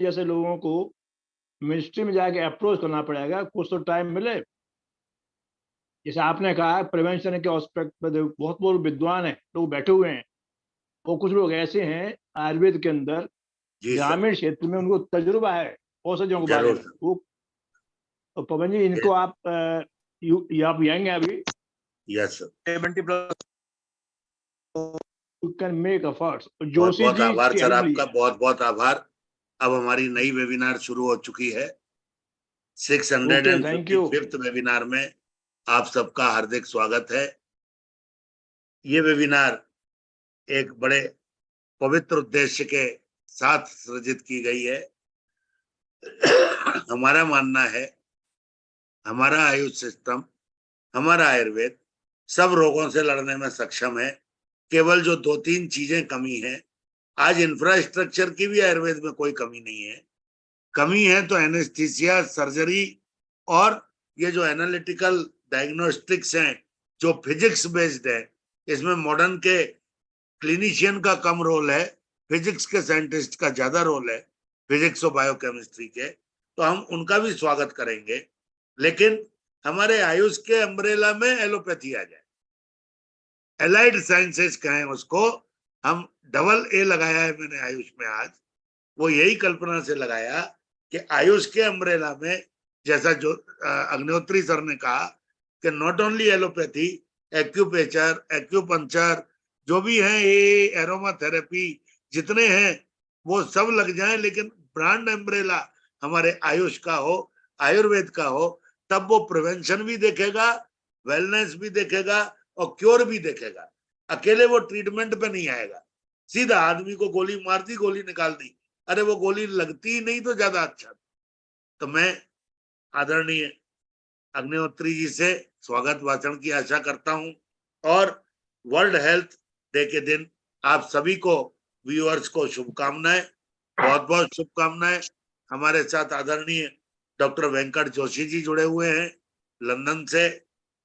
जैसे लोगों को मिनिस्ट्री में जाके अप्रोच करना पड़ेगा, कुछ तो टाइम मिले। जैसे आपने कहा प्रिवेंशन के एस्पेक्ट पर बहुत बहुत विद्वान है लोग बैठे हुए हैं, वो कुछ लोग ऐसे हैं आयुर्वेद के अंदर जी सर, ग्रामीण क्षेत्र में उनको तजुर्बा है औषधियों के बारे में। वो तो पवन जी इनको आप आप आएंगे अभी? Yes sir, 70+ you can make efforts. बहुत जोशी बहुत जी आभार की सर हेल्प आपका, लिए। बहुत बहुत आभार। अब हमारी नई वेबिनार शुरू हो चुकी है। Okay, thank you. 655th webinar में आप सबका हार्दिक स्वागत है। ये वेबिनार एक बड़े पवित्र उद्देश्य के साथ सृजित की गई है। हमारा मानना है हमारा आयुष सिस्टम, हमारा आयुर्वेद सब रोगों से लड़ने में सक्षम है। केवल जो 2-3 चीजें कमी है, आज इंफ्रास्ट्रक्चर की भी आयुर्वेद में कोई कमी नहीं है। कमी है तो एनेस्थीसिया, सर्जरी और ये जो एनालिटिकल डायग्नोस्टिक्स हैं, जो फिजिक्स बेस्ड है, इसमें मॉडर्न के क्लिनिशियन का कम रोल है, फिजिक्स के साइंटिस्ट का ज्यादा रोल है, फिजिक्स और बायोकेमिस्ट्री के, तो हम उनका भी स्वागत करेंगे। लेकिन हमारे आयुष के अम्ब्रेला में एलोपैथी आ जाए, एलाइड साइंसेस कहें उसको, हम डबल ए लगाया है मैंने आयुष में आज। वो यही कल्पना से लगाया कि आयुष के अम्ब्रेला में, जैसा जो अग्निहोत्री सर ने कहा कि not only allopathy, acupressure, acupuncture, जो भी है ये एरोमा थेरेपी, जितने हैं वो सब लग जाएं, लेकिन ब्रांड अम्ब्रेला हमारे आयुष का हो, आयुर्वेद का हो, तब वो प्रिवेंशन भी देखेगा, वेलनेस भी देखेगा और क्योर भी देखेगा। अकेले वो ट्रीटमेंट पे नहीं आएगा, सीधा आदमी को गोली मार दी, गोली निकाल दी, अरे वो गोली लगती ही नहीं तो ज्यादा अच्छा। तो मैं आदरणीय अग्निहोत्री जी से स्वागत भाषण की आशा करता हूं, और वर्ल्ड हेल्थ डे के दिन आप सभी को, व्यूअर्स को शुभकामनाएं, बहुत बहुत शुभकामनाएं। हमारे साथ आदरणीय डॉक्टर वेंकट जोशी जी जुड़े हुए हैं लंदन से,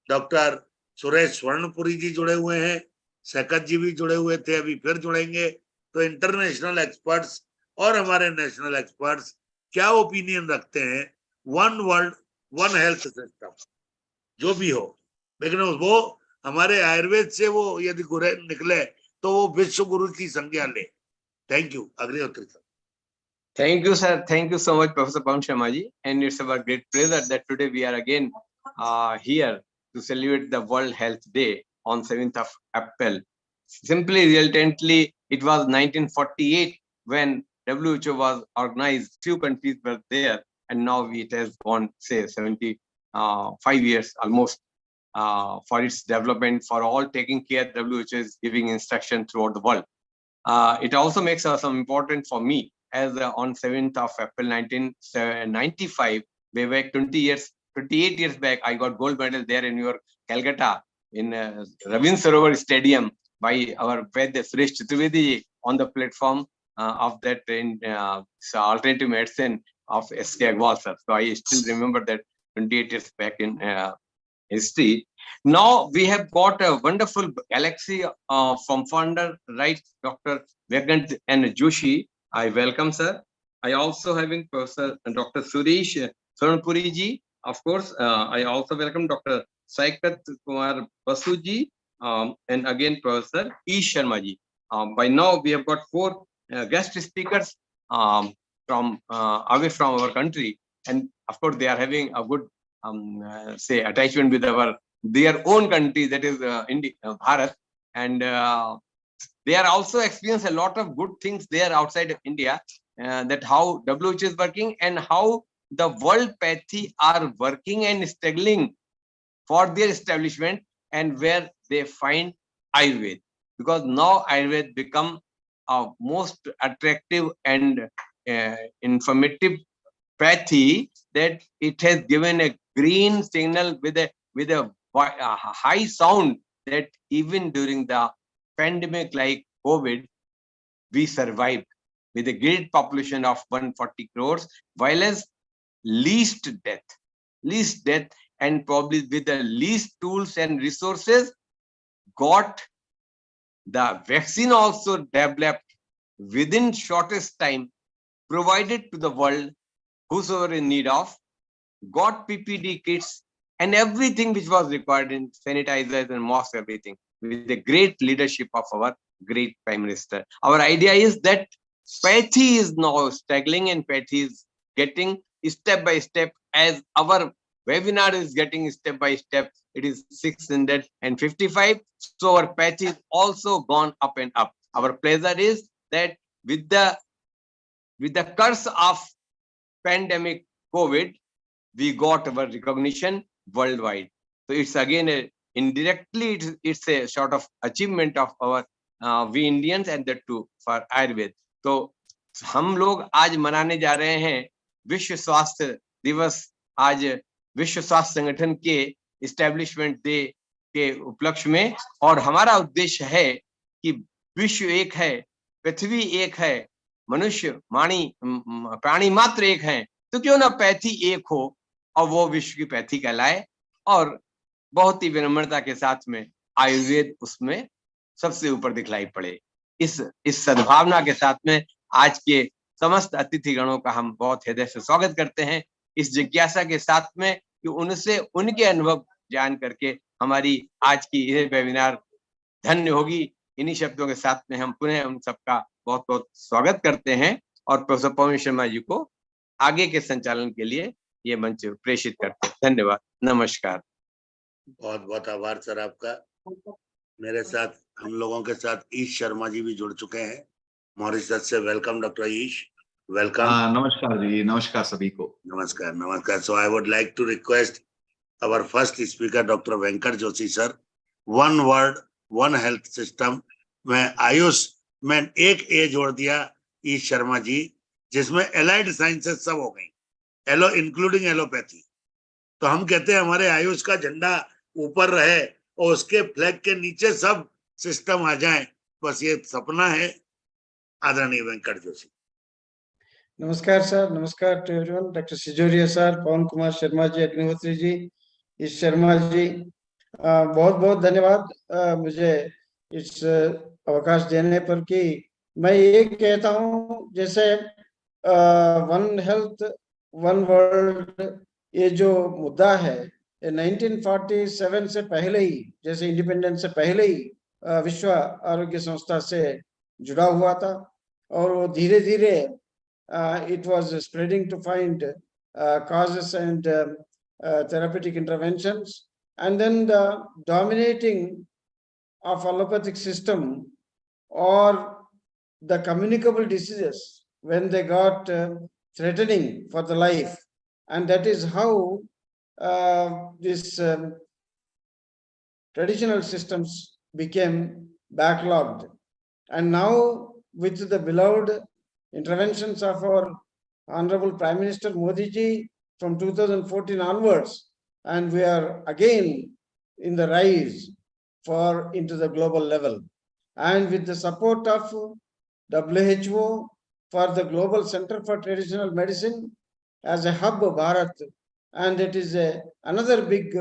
डॉक्टर सुरेश स्वर्णपुरी जी जुड़े हुए हैं, सैकत जी भी जुड़े हुए थे, अभी फिर जुड़ेंगे। तो इंटरनेशनल एक्सपर्ट्स और हमारे नेशनल एक्सपर्ट्स क्या ओपिनियन रखते हैं, one world one health system जो भी हो, लेकिन वो हमारे आयुर्वेद से वो यदि गुरे निकले तो वो विश्व गुरु की संज्ञा ले। Thank you Agnihotri sir. Thank you, sir. Thank you so much, Professor Pawan Sharma ji. And it's our great pleasure that today we are again here to celebrate the World Health Day on 7th of April. Simply, resultantly, it was 1948 when WHO was organized. Few countries were there, and now it has gone, say, 75 years almost for its development, for all taking care. WHO is giving instruction throughout the world. It also makes some important for me, as on 7th of April 1995, way back 28 years back, I got gold medal there in your Calcutta in Ravin Sarovar Stadium by our Vaidya Suresh Chaturvedi on the platform of that in alternative medicine of S.K. Agwal sir. So I still remember that 28 years back in history. Now we have got a wonderful galaxy from founder, right, Dr. Venkant and Joshi. I welcome, sir. I also having Professor Dr. Suresh Swarnpuri ji. Of course, I also welcome Dr. Saikat Kumar Basu ji, and again Professor E. Sharma ji. By now we have got 4 guest speakers from away from our country, and of course they are having a good say attachment with their own country, that is India, Bharat, and they are also experience a lot of good things there outside of India, that how WHO is working and how the world pathy are working and struggling for their establishment, and where they find Ayurveda, because now Ayurveda become a most attractive and informative pathy, that it has given a green signal with a high sound, that even during the pandemic like COVID, we survived with a great population of 140 crores, while as least death, and probably with the least tools and resources, got the vaccine also developed within shortest time, provided to the world whosoever in need of, got PPD kits and everything which was required in sanitizers and masks, everything, with the great leadership of our great Prime Minister. Our idea is that Pathy is now struggling and Pathy is getting step by step, as our webinar is getting step by step. It is 655. So our Pathy is also gone up and up. Our pleasure is that with the curse of pandemic COVID, we got our recognition worldwide. So it's again indirectly it's a sort of achievement of our we Indians, and that too for Ayurveda. तो हम लोग आज मनाने जा रहे हैं विश्व स्वास्थ्य दिवस, आज विश्व स्वास्थ्य संगठन के इस्टेब्लिशमेंट डे के उपलक्ष्य में, और हमारा उद्देश्य है कि विश्व एक है, पृथ्वी एक है, मनुष्य प्राणी मात्र एक है, तो क्यों ना पैथी एक हो और वो विश्व की पैथी कहलाए, और बहुत ही विनम्रता के साथ में आयुर्वेद उसमें सबसे ऊपर दिखलाई पड़े। इस सद्भावना के साथ में आज के समस्त अतिथिगणों का हम बहुत हृदय से स्वागत करते हैं, इस जिज्ञासा के साथ में कि उनसे उनके अनुभव जान करके हमारी आज की यह वेबिनार धन्य होगी। इन्हीं शब्दों के साथ में हम पुनः उन सबका बहुत बहुत स्वागत करते हैं और प्रोफेसर पवन शर्मा जी को आगे के संचालन के लिए ये मंच प्रेषित करते हैं। धन्यवाद, नमस्कार। बहुत बहुत आभार सर आपका। मेरे साथ हम लोगों के साथ ईश शर्मा जी भी जुड़ चुके हैं मॉरिशस से। Welcome doctor Eesh, welcome. नमस्कार जी, नमस्कार सभी को। नमस्कार नमस्कार। So I would like to request our first speaker Dr. Venkat Joshi sir, one word one health system में आयुष में एक ए जोड़ दिया ईश शर्मा जी, जिसमें एलाइड साइंसेस सब हो गई, एलो इंक्लूडिंग एलोपैथी। तो हम कहते हैं हमारे आयुष का झंडा ऊपर रहे और उसके फ्लैग के नीचे सब सिस्टम आ जाए, बस ये सपना है। आदरणीय वेंकट जोशी। नमस्कार सर, नमस्कार टू एवरीवन। डॉक्टर सिजोरिया सर, पवन कुमार शर्मा जी, अग्निहोत्री जी, इस शर्मा जी, बहुत बहुत धन्यवाद मुझे इस अवकाश देने पर। कि मैं ये कहता हूँ जैसे वन हेल्थ वन वर्ल्ड, ये जो मुद्दा है 1947 से पहले ही, जैसे इंडिपेंडेंस से पहले ही विश्व आरोग्य संस्था से जुड़ा हुआ था, और वो धीरे धीरे it was spreading to find causes and therapeutic interventions, and then the dominating of allopathic system or the communicable diseases when they got threatening for the life, and that is how this traditional systems became backlogged. And now with the beloved interventions of our Honorable Prime Minister Modi ji from 2014 onwards, and we are again in the rise into the global level, and with the support of WHO for the Global Center for Traditional Medicine as a hub of Bharat, and it is another big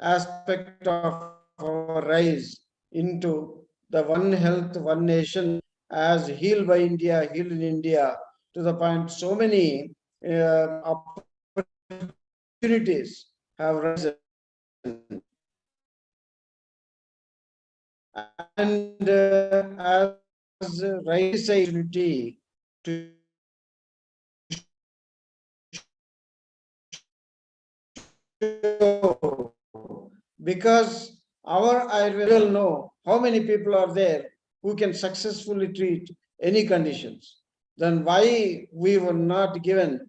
aspect of our rise into the one health, one nation, as healed by India, healed in India, to the point so many opportunities have risen. And as rise opportunity to because our Ayurveda will know how many people are there who can successfully treat any conditions. Then why we were not given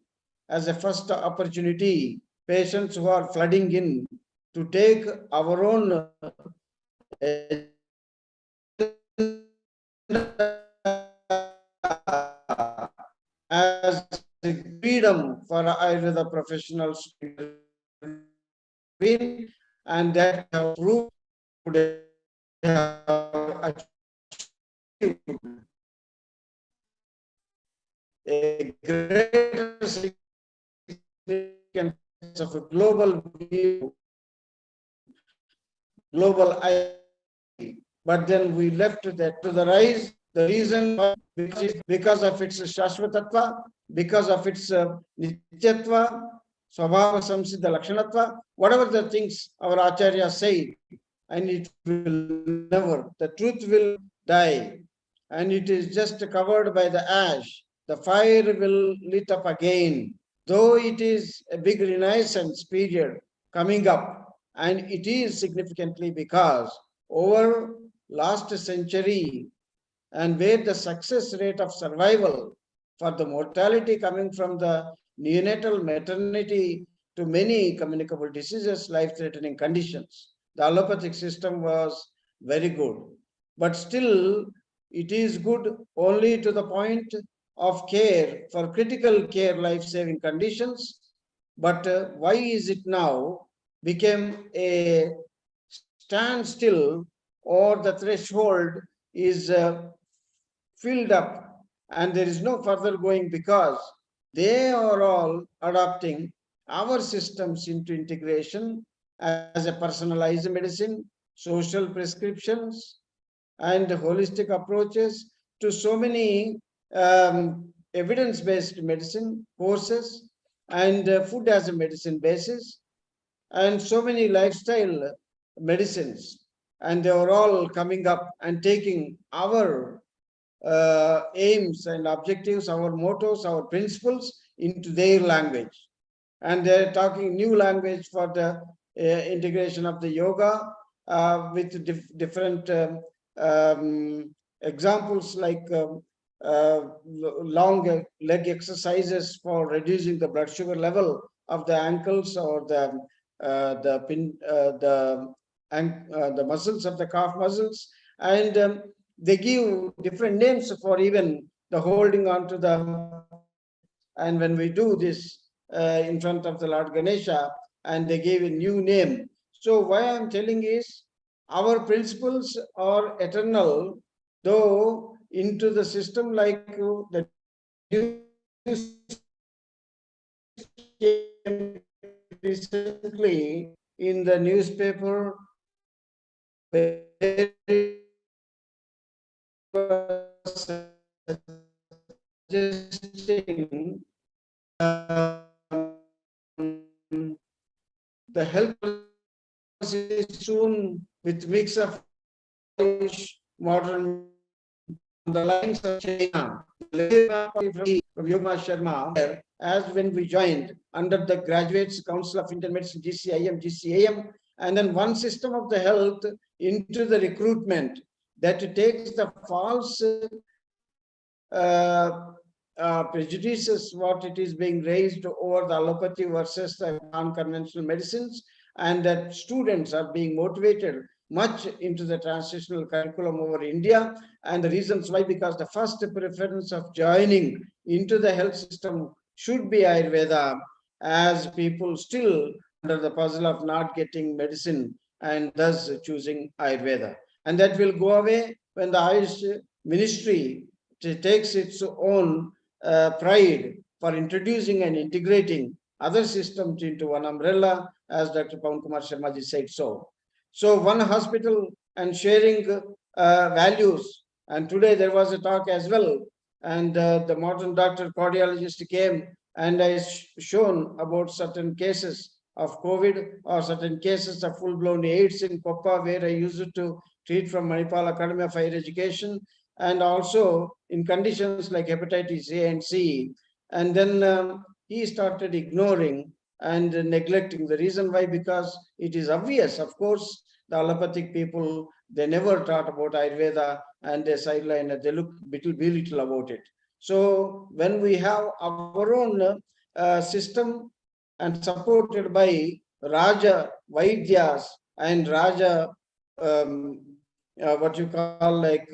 as a first opportunity patients who are flooding in to take our own as freedom for Ayurveda professionals, and that have proved a greater significance of a global view, global identity. But then we left that to the rise The reason why is because of its Shashvatatva, because of its Nityatva, Swabhava Samsiddha Lakshanatva, whatever the things our Acharya say, and it will never, the truth will die, and it is just covered by the ash. The fire will lit up again, though it is a big renaissance period coming up, and it is significantly because over last century, and where the success rate of survival for the mortality coming from the neonatal maternity to many communicable diseases, life-threatening conditions, the allopathic system was very good. But still, it is good only to the point of care for critical care, life-saving conditions. But why is it now became a standstill, or the threshold is filled up and there is no further going, because they are all adopting our systems into integration as a personalized medicine, social prescriptions, and holistic approaches to so many evidence-based medicine courses, and food as a medicine basis, and so many lifestyle medicines. And they are all coming up and taking our aims and objectives, our mottos, our principles into their language. And they're talking new language for the integration of the yoga with different examples like long leg exercises for reducing the blood sugar level of the ankles, or the muscles of the calf muscles, and they give different names for even the holding on to the, and when we do this in front of the Lord Ganesha, and they gave a new name. So why I'm telling is, our principles are eternal, though into the system like the recently in the newspaper, suggesting the health policy soon with mix of modern on the lines of China. From Yoga Sharma, as when we joined under the Graduates Council of Indian Medicine, GCAM, and then one system of the health into the recruitment that takes the false prejudices, what it is being raised over the allopathy versus the non-conventional medicines, and that students are being motivated much into the transitional curriculum over India. And the reasons why, because the first preference of joining into the health system should be Ayurveda, as people still under the puzzle of not getting medicine and thus choosing Ayurveda. And that will go away when the AYUSH ministry takes its own pride for introducing and integrating other systems into one umbrella, as Dr. Pawan Kumar Sharma ji said so. So one hospital and sharing values. And today there was a talk as well, and the modern doctor cardiologist came and has shown about certain cases of COVID or certain cases of full-blown AIDS in Koppa, where I used to treat from Manipal Academy of Higher Education, and also in conditions like hepatitis A and C. And then he started ignoring and neglecting. The reason why, because it is obvious, of course, the allopathic people, they never taught about Ayurveda, and they sideline and they look belittle about it. So when we have our own system and supported by Raja Vaidyas and Raja, what you call like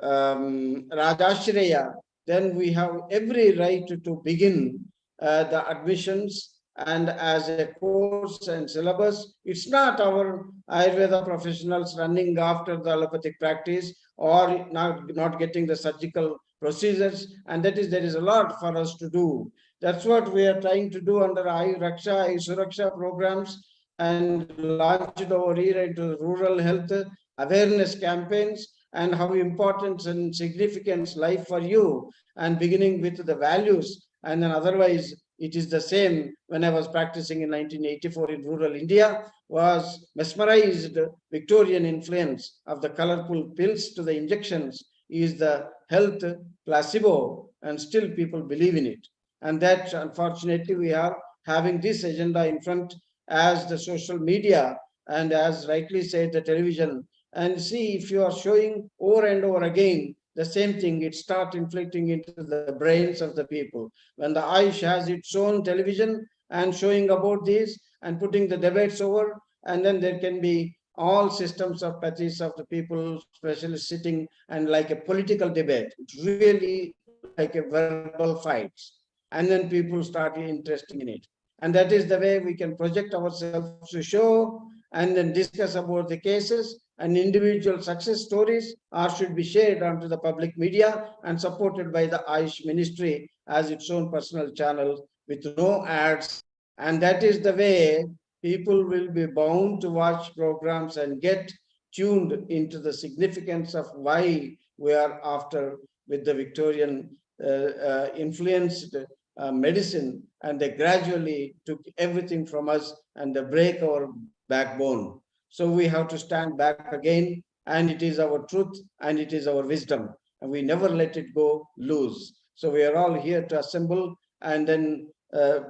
Rajashreya, then we have every right to begin the admissions. And as a course and syllabus, it's not our Ayurveda professionals running after the allopathic practice or not getting the surgical procedures. And that is, there is a lot for us to do. That's what we are trying to do under Ayu Raksha, Ayu Suraksha programs, and launched over here into rural health awareness campaigns. and how important and significant life for you, and beginning with the values, and then otherwise it is the same. When I was practicing in 1984 in rural India, was mesmerized. Victorian influence of the colorful pills to the injections is the health placebo, and still people believe in it. And that, unfortunately, we are having this agenda in front as the social media, and as rightly said, the television. And see, if you are showing over and over again the same thing, it starts inflicting into the brains of the people. When the AYUSH has its own television and showing about this and putting the debates over, and then there can be all systems of pathies of the people, especially sitting and like a political debate. It's really like a verbal fights. And then people start interesting in it. And that is the way we can project ourselves to show and then discuss about the cases and individual success stories, or should be shared onto the public media and supported by the AYUSH ministry as its own personal channel with no ads. And that is the way people will be bound to watch programs and get tuned into the significance of why we are after with the Victorian influenced medicine, and they gradually took everything from us and they break our backbone. So we have to stand back again, and it is our truth and it is our wisdom, and we never let it go loose. So we are all here to assemble and then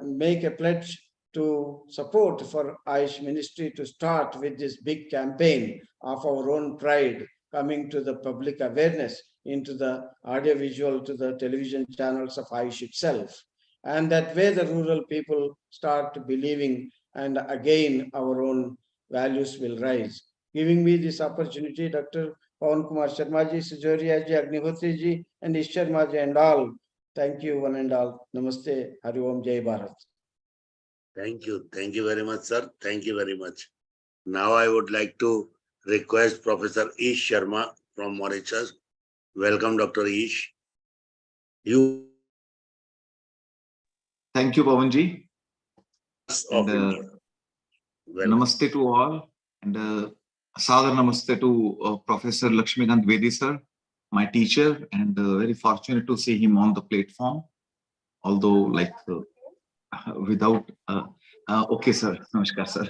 make a pledge to support for AYUSH ministry to start with this big campaign of our own pride, coming to the public awareness into the audiovisual, to the television channels of AYUSH itself. And that way the rural people start believing, and again our own values will rise. Giving me this opportunity, Dr. Pawan Kumar Sharma ji, Sijoria ji, Agnihotri ji, and IRES Sharma ji, and all. Thank you, one and all. Namaste. Hari Om. Jai Bharat. Thank you. Thank you very much, sir. Thank you very much. Now I would like to request Professor IRES Sharma from Mauritius. Welcome, Dr. IRES. You. Thank you, Pawanji. Of India. Namaste to all, and Sadar Namaste to Professor Lakshmikant Vedi sir, my teacher, and very fortunate to see him on the platform. Although, like, without. Okay, sir. Namaskar, sir.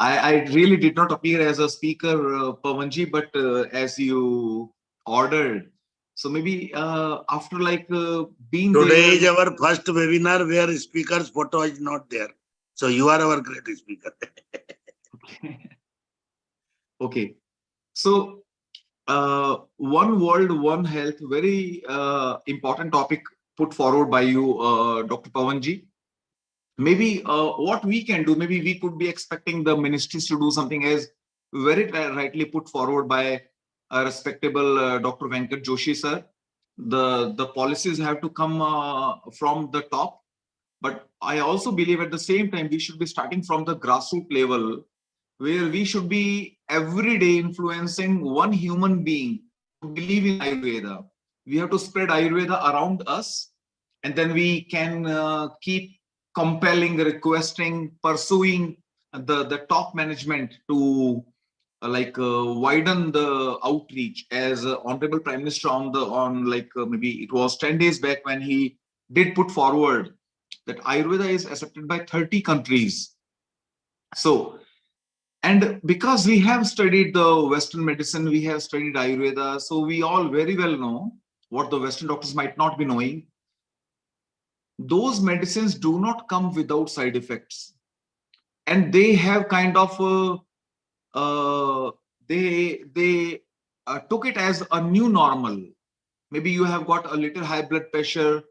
I really did not appear as a speaker, Pawanji, but as you ordered. So maybe after like being today there, is our first webinar where speaker's photo is not there. So you are our great speaker. Okay. So one world, one health, very important topic put forward by you, Dr. Pawanji. Maybe what we can do, maybe we could be expecting the ministries to do something as very rightly put forward by a respectable Dr. Venkat Joshi sir. The policies have to come from the top, but I also believe at the same time we should be starting from the grassroots level, where we should be every day influencing one human being to believe in Ayurveda. We have to spread Ayurveda around us, and then we can keep compelling, requesting, pursuing the top management to widen the outreach, as Honorable Prime Minister maybe it was 10 days back when he did put forward that Ayurveda is accepted by 30 countries. So, and because we have studied the Western medicine, we have studied Ayurveda, so we all very well know what the Western doctors might not be knowing. Those medicines do not come without side effects, and they have kind of they took it as a new normal. Maybe you have got a little high blood pressure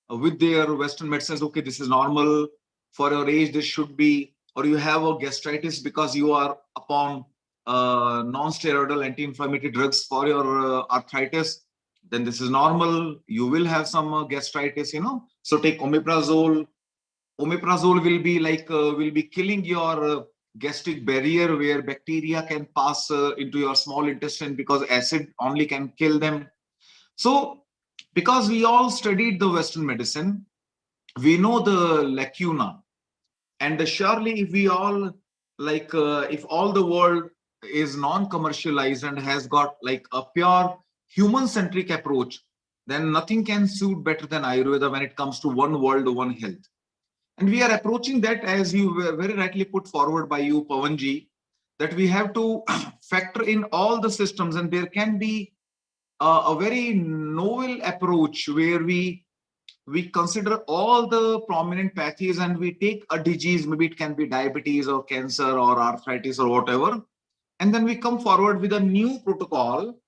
with their Western medicines. Okay, this is normal for your age. This should be, or you have a gastritis because you are upon non-steroidal anti-inflammatory drugs for your arthritis. Then this is normal. You will have some gastritis, you know. So take omeprazole. Omeprazole will be like will be killing your gastric barrier, where bacteria can pass into your small intestine, because acid only can kill them. So because we all studied the Western medicine, we know the lacuna, and surely if we all if all the world is non-commercialized and has got like a pure human-centric approach, then nothing can suit better than Ayurveda when it comes to one world, one health. And we are approaching that, as you were very rightly put forward by you, Pawanji, that we have to factor in all the systems, and there can be a very novel approach where we consider all the prominent pathies and we take a disease, maybe it can be diabetes or cancer or arthritis or whatever, and then we come forward with a new protocol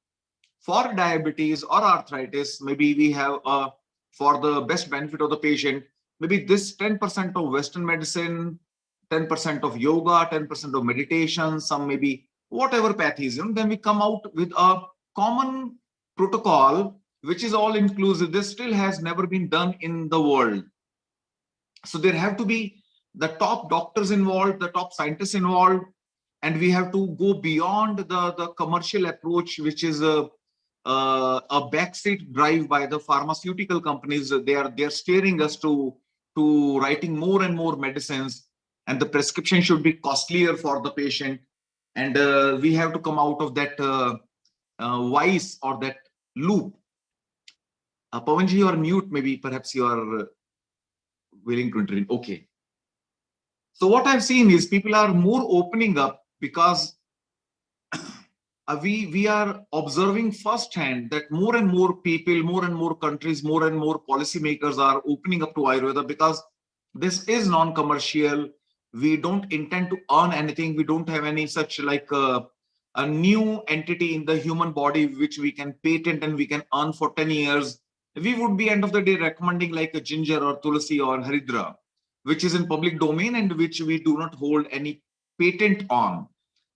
for diabetes or arthritis. Maybe we have for the best benefit of the patient, maybe this 10% of Western medicine, 10% of yoga, 10% of meditation, some maybe whatever pathies, then we come out with a common protocol which is all inclusive. This still has never been done in the world. So there have to be the top doctors involved, the top scientists involved, and we have to go beyond the commercial approach, which is a backseat drive by the pharmaceutical companies. They are steering us to writing more and more medicines, and the prescription should be costlier for the patient. And we have to come out of that vice or that loop. Pawanji, you are mute. Maybe perhaps you are willing to intervene. Okay. So what I've seen is people are more opening up because we are observing firsthand that more and more people, more and more countries, more and more policymakers are opening up to Ayurveda because this is non-commercial. We don't intend to earn anything. We don't have any such like a new entity in the human body which we can patent and we can earn for 10 years. We would be end of the day recommending like a ginger or tulsi or haridra, which is in public domain and which we do not hold any patent on.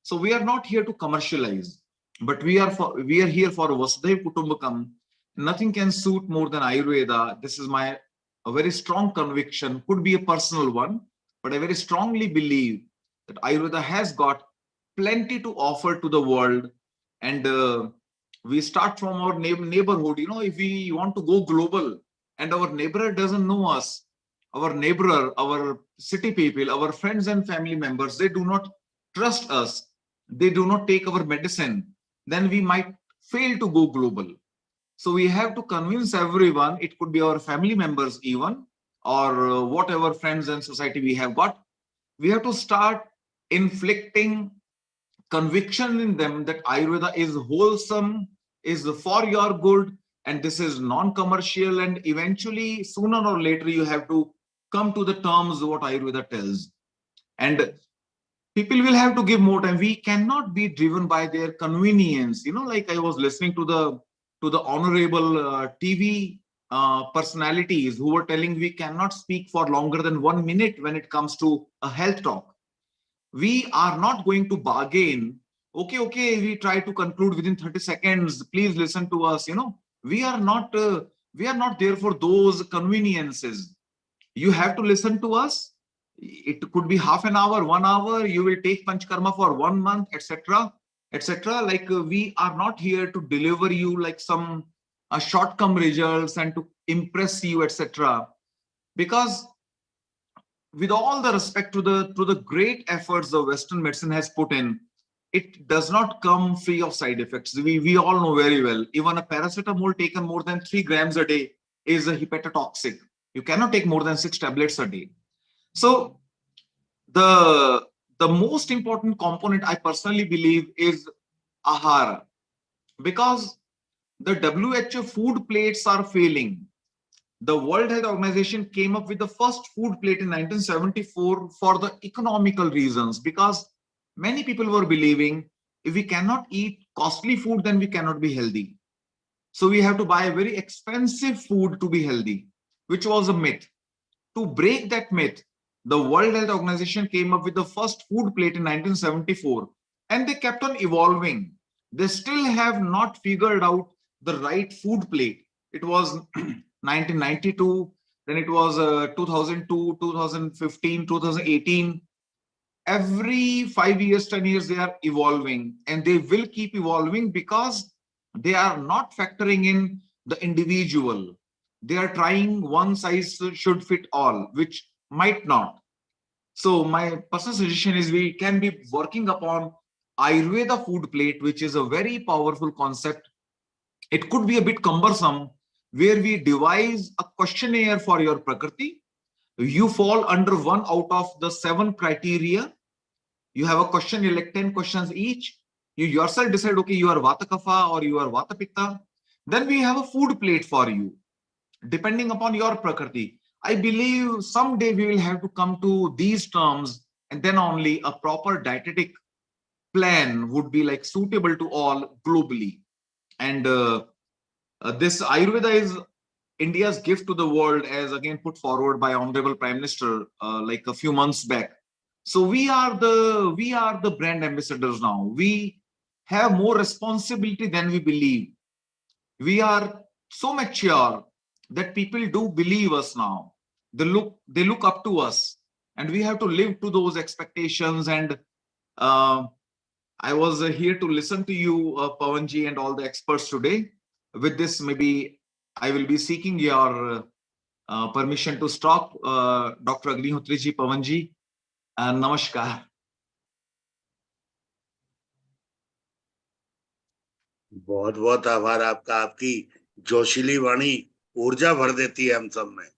So we are not here to commercialize, but we are here for Vasudhaiva Kutumbakam. Nothing can suit more than Ayurveda. This is a very strong conviction, could be a personal one, but I very strongly believe that Ayurveda has got plenty to offer to the world. And we start from our neighborhood. If we want to go global and our neighbor doesn't know us, our neighbor, our city people, our friends and family members, they do not trust us, they do not take our medicine, then we might fail to go global. So we have to convince everyone, it could be our family members even, or whatever friends and society we have got. We have to start inflicting conviction in them that Ayurveda is wholesome, is for your good, and this is non-commercial, and eventually sooner or later you have to come to the terms what Ayurveda tells. And people will have to give more time. We cannot be driven by their convenience. Like I was listening to the honorable TV personalities who were telling we cannot speak for longer than 1 minute when it comes to a health talk. We are not going to bargain. Okay, we try to conclude within 30 seconds. Please listen to us. We are not there for those conveniences. You have to listen to us. It could be half an hour, 1 hour. You will take Panchkarma for 1 month, etc., etc. Like we are not here to deliver you like some short-term results and to impress you, etc. Because with all the respect to the great efforts the Western medicine has put in, it does not come free of side effects. We all know very well. Even a paracetamol taken more than 3 grams a day is a hepatotoxic. You cannot take more than 6 tablets a day. So the most important component I personally believe is ahara, because the WHO food plates are failing. The World Health Organization came up with the first food plate in 1974 for the economical reasons, because many people were believing if we cannot eat costly food, then we cannot be healthy. So we have to buy very expensive food to be healthy, which was a myth. To break that myth, the World Health Organization came up with the first food plate in 1974, and they kept on evolving. They still have not figured out the right food plate. It was 1992, then it was 2002, 2015, 2018. Every 5 years, 10 years, they are evolving, and they will keep evolving because they are not factoring in the individual. They are trying one size should fit all, which might not. So my personal suggestion is we can be working upon Ayurveda food plate, which is a very powerful concept. It could be a bit cumbersome, where we devise a questionnaire for your Prakriti. You fall under one out of the 7 criteria. You have a question, you like 10 questions each. You yourself decide, okay, you are Vata Kapha or you are Vata Pitta. Then we have a food plate for you, depending upon your Prakriti. I believe someday we will have to come to these terms, and then only a proper dietetic plan would be like suitable to all globally. And this Ayurveda is India's gift to the world, as again put forward by Honorable Prime Minister like a few months back. So we are the brand ambassadors now. We have more responsibility than we believe. We are so mature that people do believe us now. They look up to us, and we have to live to those expectations. And I was here to listen to you, Pawanji, and all the experts today. With this, maybe I will be seeking your permission to stop, Dr. Agnihotriji, Pawanji, and namaskar. बहुत बहुत आभार आपका। आपकी जोशीली वाणी ऊर्जा भर देती है हम सब में।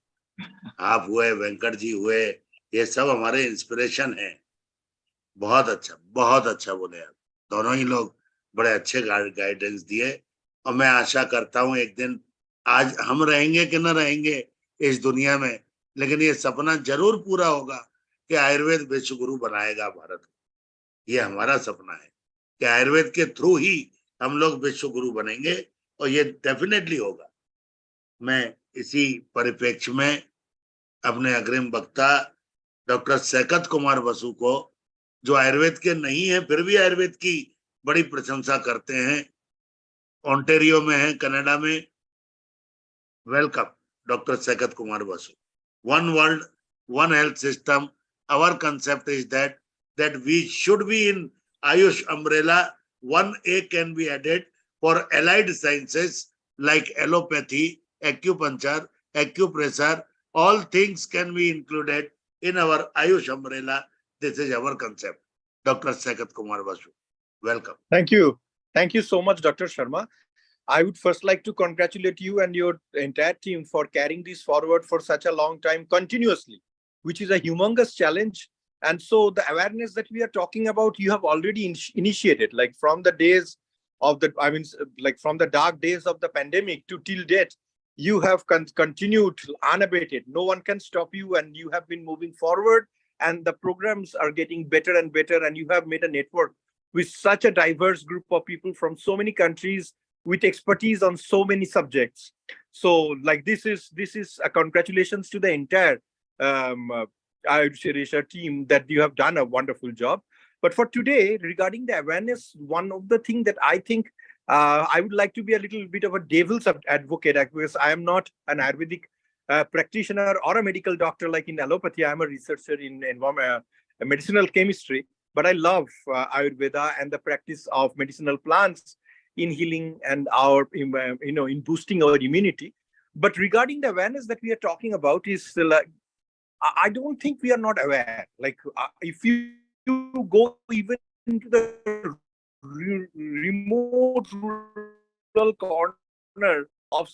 आप हुए, वेंकट जी हुए, ये सब हमारे इंस्पिरेशन हैं। बहुत अच्छा बोले आप दोनों ही लोग, बड़े अच्छे गाइडेंस दिए। और मैं आशा करता हूं एक दिन, आज हम रहेंगे कि न रहेंगे इस दुनिया में, लेकिन ये सपना जरूर पूरा होगा कि आयुर्वेद विश्व गुरु बनाएगा भारत को। ये हमारा सपना है कि आयुर्वेद के थ्रू ही हम लोग विश्व गुरु बनेंगे, और ये डेफिनेटली होगा। मैं इसी परिप्रेक्ष्य में अपने अग्रिम वक्ता डॉक्टर सैकत कुमार बसु को, जो आयुर्वेद के नहीं है फिर भी आयुर्वेद की बड़ी प्रशंसा करते हैं, ओंटारियो में है, कनाडा में, welcome doctor Saikat Kumar Basu. One world one health system, our concept is that we should be in Ayush umbrella. 1A can be added for allied sciences like allopathy, acupuncture, acupressure. All things can be included in our Ayush umbrella. This is our concept. Dr. Saikat Kumar Basu, welcome. Thank you. Thank you so much, Dr. Sharma. I would first like to congratulate you and your entire team for carrying this forward for such a long time continuously, which is a humongous challenge. And so the awareness that we are talking about, you have already initiated, like from the days of the, like from the dark days of the pandemic to till date, you have continued unabated. No one can stop you, and you have been moving forward, and the programs are getting better and better. And you have made a network with such a diverse group of people from so many countries with expertise on so many subjects. So like this is a congratulations to the entire IRES team, that you have done a wonderful job. But for today, regarding the awareness, one of the things that I think I would like to be a little bit of a devil's advocate, because I am not an Ayurvedic practitioner or a medical doctor like in allopathy. I am a researcher in medicinal chemistry, but I love Ayurveda and the practice of medicinal plants in healing and our, in boosting our immunity. But regarding the awareness that we are talking about is like, I don't think we are not aware. Like if you go even into the remote rural corner of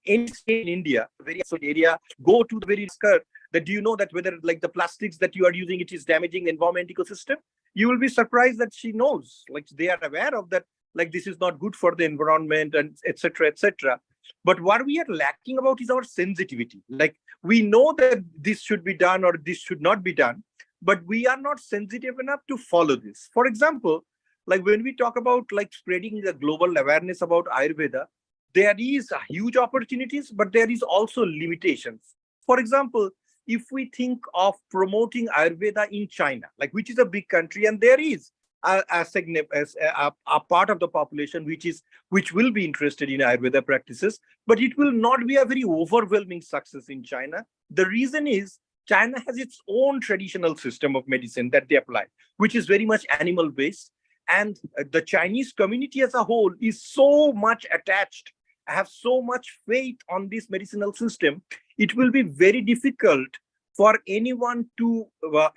any state in India, very area, go to the very skirt, that do you know that whether like the plastics that you are using, it is damaging the environment ecosystem? You will be surprised that she knows, like they are aware of that, like this is not good for the environment, and etc., etc. But what we are lacking about is our sensitivity. Like we know that this should be done or this should not be done, but we are not sensitive enough to follow this. For example, like when we talk about like spreading the global awareness about Ayurveda, there is huge opportunities, but there is also limitations. For example, if we think of promoting Ayurveda in China, like which is a big country, and there is a part of the population which will be interested in Ayurveda practices, but it will not be a very overwhelming success in China. The reason is China has its own traditional system of medicine that they apply, which is very much animal based, and the Chinese community as a whole is so much attached, have so much faith on this medicinal system. It will be very difficult for anyone to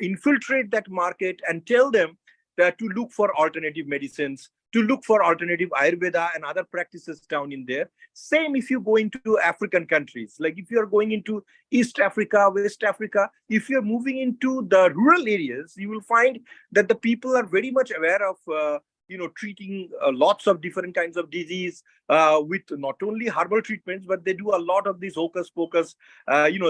infiltrate that market and tell them that to look for alternative medicines, to look for alternative Ayurveda and other practices down in there. Same if you go into African countries, like if you're going into East Africa, West Africa, if you're moving into the rural areas, you will find that the people are very much aware of treating lots of different kinds of disease with not only herbal treatments, but they do a lot of this hocus pocus.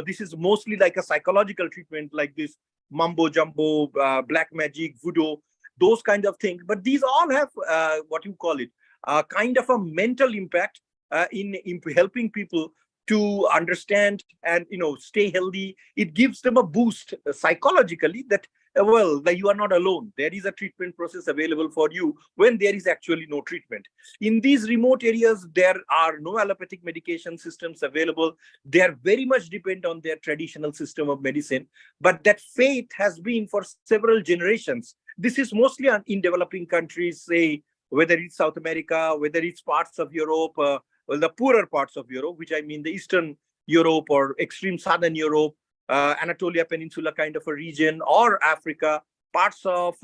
This is mostly like a psychological treatment, like this mumbo jumbo, black magic, voodoo, those kind of things. But these all have what you call it, kind of a mental impact in helping people to understand and stay healthy. It gives them a boost psychologically that that you are not alone. There is a treatment process available for you when there is actually no treatment. In these remote areas, there are no allopathic medication systems available. They are very much dependent on their traditional system of medicine. But that faith has been for several generations. This is mostly in developing countries, say, whether it's South America, whether it's parts of Europe, the poorer parts of Europe, which I mean the Eastern Europe or extreme Southern Europe, Anatolia Peninsula kind of a region, or Africa, parts of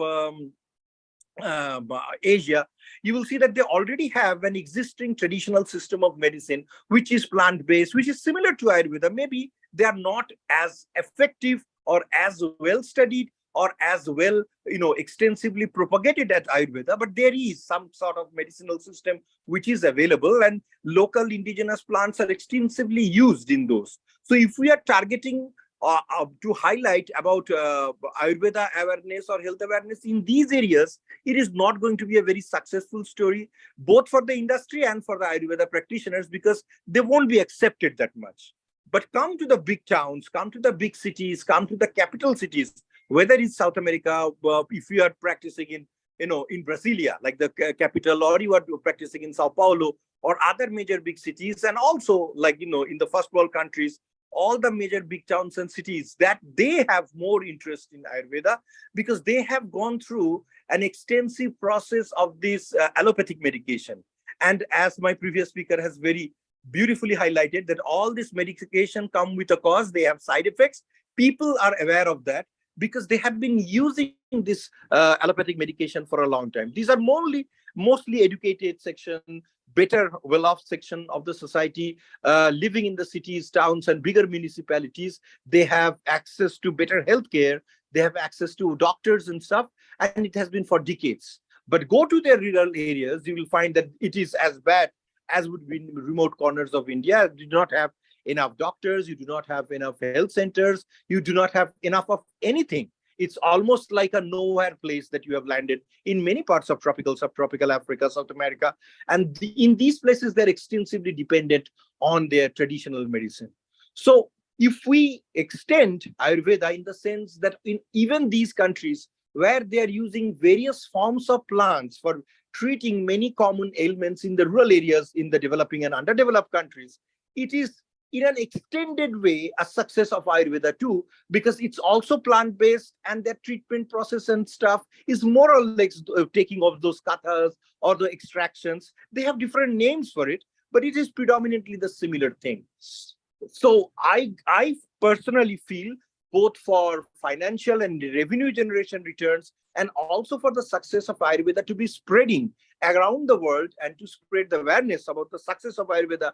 Asia, you will see that they already have an existing traditional system of medicine, which is plant-based, which is similar to Ayurveda. Maybe they are not as effective or as well studied or as well, extensively propagated at Ayurveda, but there is some sort of medicinal system which is available, and local indigenous plants are extensively used in those. So if we are targeting to highlight about Ayurveda awareness or health awareness in these areas, it is not going to be a very successful story, both for the industry and for the Ayurveda practitioners, because they won't be accepted that much. But come to the big towns, come to the big cities, come to the capital cities, whether it's South America, if you are practicing in Brasilia, like the capital, or you are practicing in Sao Paulo or other major big cities, and also like, in the first world countries, all the major big towns and cities, that they have more interest in Ayurveda because they have gone through an extensive process of this allopathic medication. And as my previous speaker has very beautifully highlighted, that all this medication come with a cause, they have side effects. People are aware of that because they have been using this allopathic medication for a long time. These are mostly educated section, better well-off section of the society, living in the cities, towns, and bigger municipalities. They have access to better healthcare. They have access to doctors and stuff, and it has been for decades. But go to their rural areas, you will find that it is as bad as would be in remote corners of India. You do not have enough doctors, you do not have enough health centers, you do not have enough of anything. It's almost like a nowhere place that you have landed in many parts of tropical, subtropical Africa, South America. And in these places, they're extensively dependent on their traditional medicine. So if we extend Ayurveda in the sense that in even these countries where they are using various forms of plants for treating many common ailments in the rural areas, in the developing and underdeveloped countries, it is in an extended way a success of Ayurveda too, because it's also plant-based, and their treatment process and stuff is more or less taking of those kathas or the extractions. They have different names for it, but it is predominantly the similar thing. So I personally feel, both for financial and revenue generation returns, and also for the success of Ayurveda to be spreading around the world and to spread the awareness about the success of Ayurveda,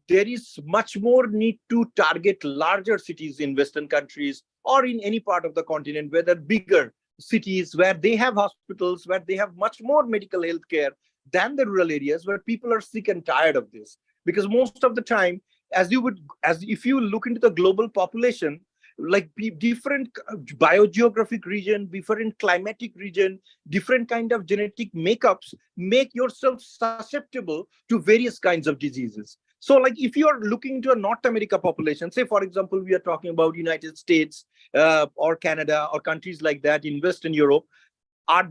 there is much more need to target larger cities in Western countries or in any part of the continent, whether bigger cities where they have hospitals, where they have much more medical health care than the rural areas where people are sick and tired of this. Because most of the time, as if you look into the global population, like different biogeographic region, different climatic region, different kind of genetic makeups make yourself susceptible to various kinds of diseases. So like if you are looking into a North America population, say for example, we are talking about United States or Canada or countries like that in Western Europe,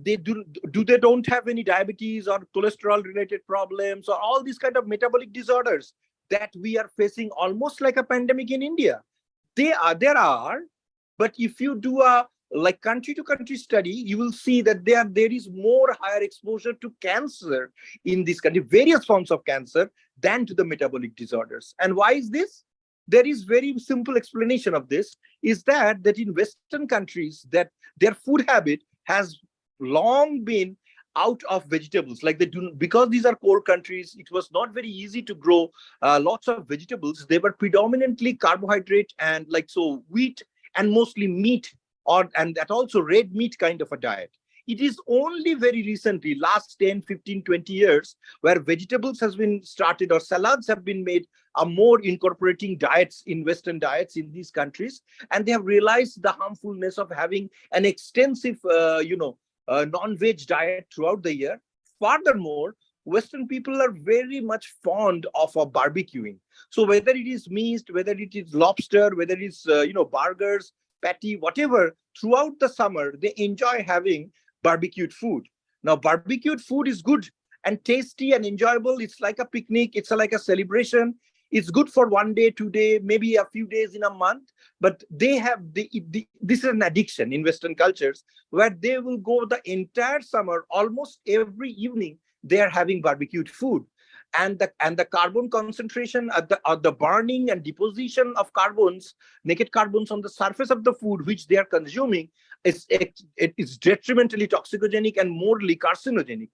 do they don't have any diabetes or cholesterol related problems or all these kind of metabolic disorders that we are facing almost like a pandemic in India? There are, but if you do a like country to country study, you will see that there is more higher exposure to cancer in this country, various forms of cancer, than to the metabolic disorders. And why is this? There is very simple explanation of this, is that in Western countries, that their food habit has long been out of vegetables. Like they do, because these are cold countries, it was not very easy to grow lots of vegetables. They were predominantly carbohydrate and like so wheat and mostly meat, and that also red meat kind of a diet. It is only very recently, last 10, 15, 20 years, where vegetables has been started or salads have been made, are more incorporating diets in Western diets in these countries. And they have realized the harmfulness of having an extensive, non-veg diet throughout the year. Furthermore, Western people are very much fond of barbecuing. So whether it is meat, whether it is lobster, whether it's, burgers, patty, whatever, throughout the summer, they enjoy having barbecued food. Now, barbecued food is good and tasty and enjoyable. It's like a picnic. It's like a celebration. It's good for 1 day, 2 day, maybe a few days in a month. But they have this is an addiction in Western cultures, where they will go the entire summer, almost every evening, they are having barbecued food. And the carbon concentration at the burning and deposition of carbons, naked carbons on the surface of the food which they are consuming, it is detrimentally toxicogenic and morally carcinogenic.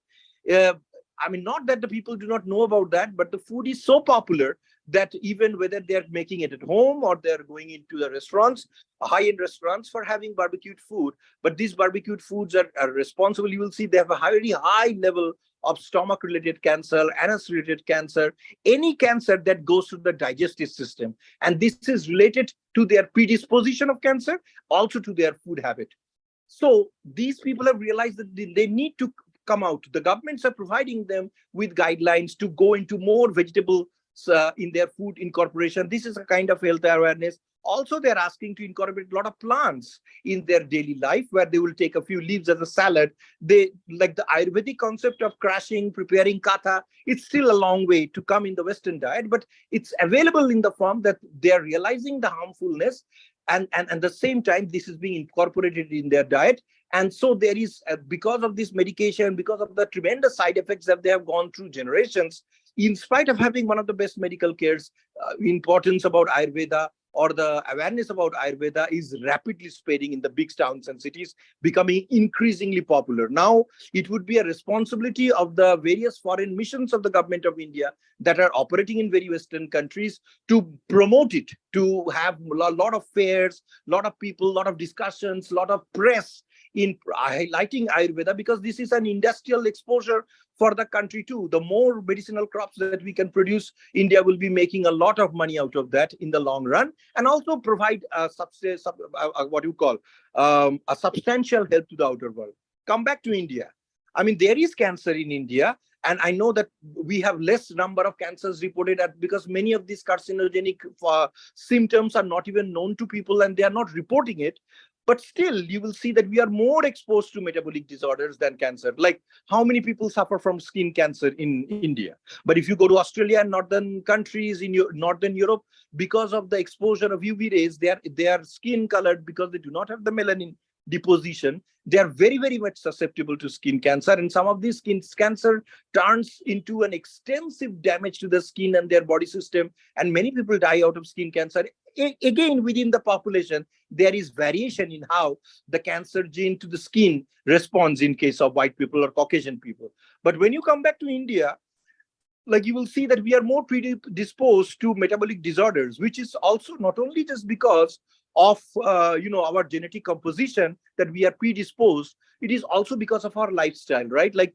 I mean, not that the people do not know about that, but the food is so popular that even whether they're making it at home or they're going into the restaurants, high-end restaurants, for having barbecued food. But these barbecued foods are responsible. You will see they have a very high level of stomach-related cancer, anus-related cancer, any cancer that goes through the digestive system. And this is related to their predisposition of cancer, also to their food habit. So these people have realized that they need to come out. The governments are providing them with guidelines to go into more vegetables in their food incorporation. This is a kind of health awareness. Also, they're asking to incorporate a lot of plants in their daily life, where they will take a few leaves as a salad. They like the Ayurvedic concept of crashing, preparing katha. It's still a long way to come in the Western diet, but it's available in the form that they are realizing the harmfulness, and at the same time, this is being incorporated in their diet. And so there is, because of this medication, because of the tremendous side effects that they have gone through generations, in spite of having one of the best medical cares, importance about Ayurveda or the awareness about Ayurveda is rapidly spreading in the big towns and cities, becoming increasingly popular. Now, it would be a responsibility of the various foreign missions of the government of India that are operating in very Western countries to promote it, to have a lot of fairs, a lot of people, a lot of discussions, a lot of press in highlighting Ayurveda, because this is an industrial exposure for the country too. The more medicinal crops that we can produce, India will be making a lot of money out of that in the long run, and also provide a substantial help to the outer world. Come back to India. I mean, there is cancer in India, and I know that we have less number of cancers reported because many of these carcinogenic symptoms are not even known to people and they are not reporting it. But still, you will see that we are more exposed to metabolic disorders than cancer. Like, how many people suffer from skin cancer in India? But if you go to Australia and northern countries in northern Europe, because of the exposure of UV rays, they are skin colored because they do not have the melanin deposition. They are very, very much susceptible to skin cancer. And some of these skin cancer turns into an extensive damage to the skin and their body system. And many people die out of skin cancer. Again, within the population, there is variation in how the cancer gene to the skin responds in case of white people or Caucasian people. But when you come back to India, like, you will see that we are more predisposed to metabolic disorders, which is also not only just because of our genetic composition that we are predisposed. It is also because of our lifestyle, right? Like,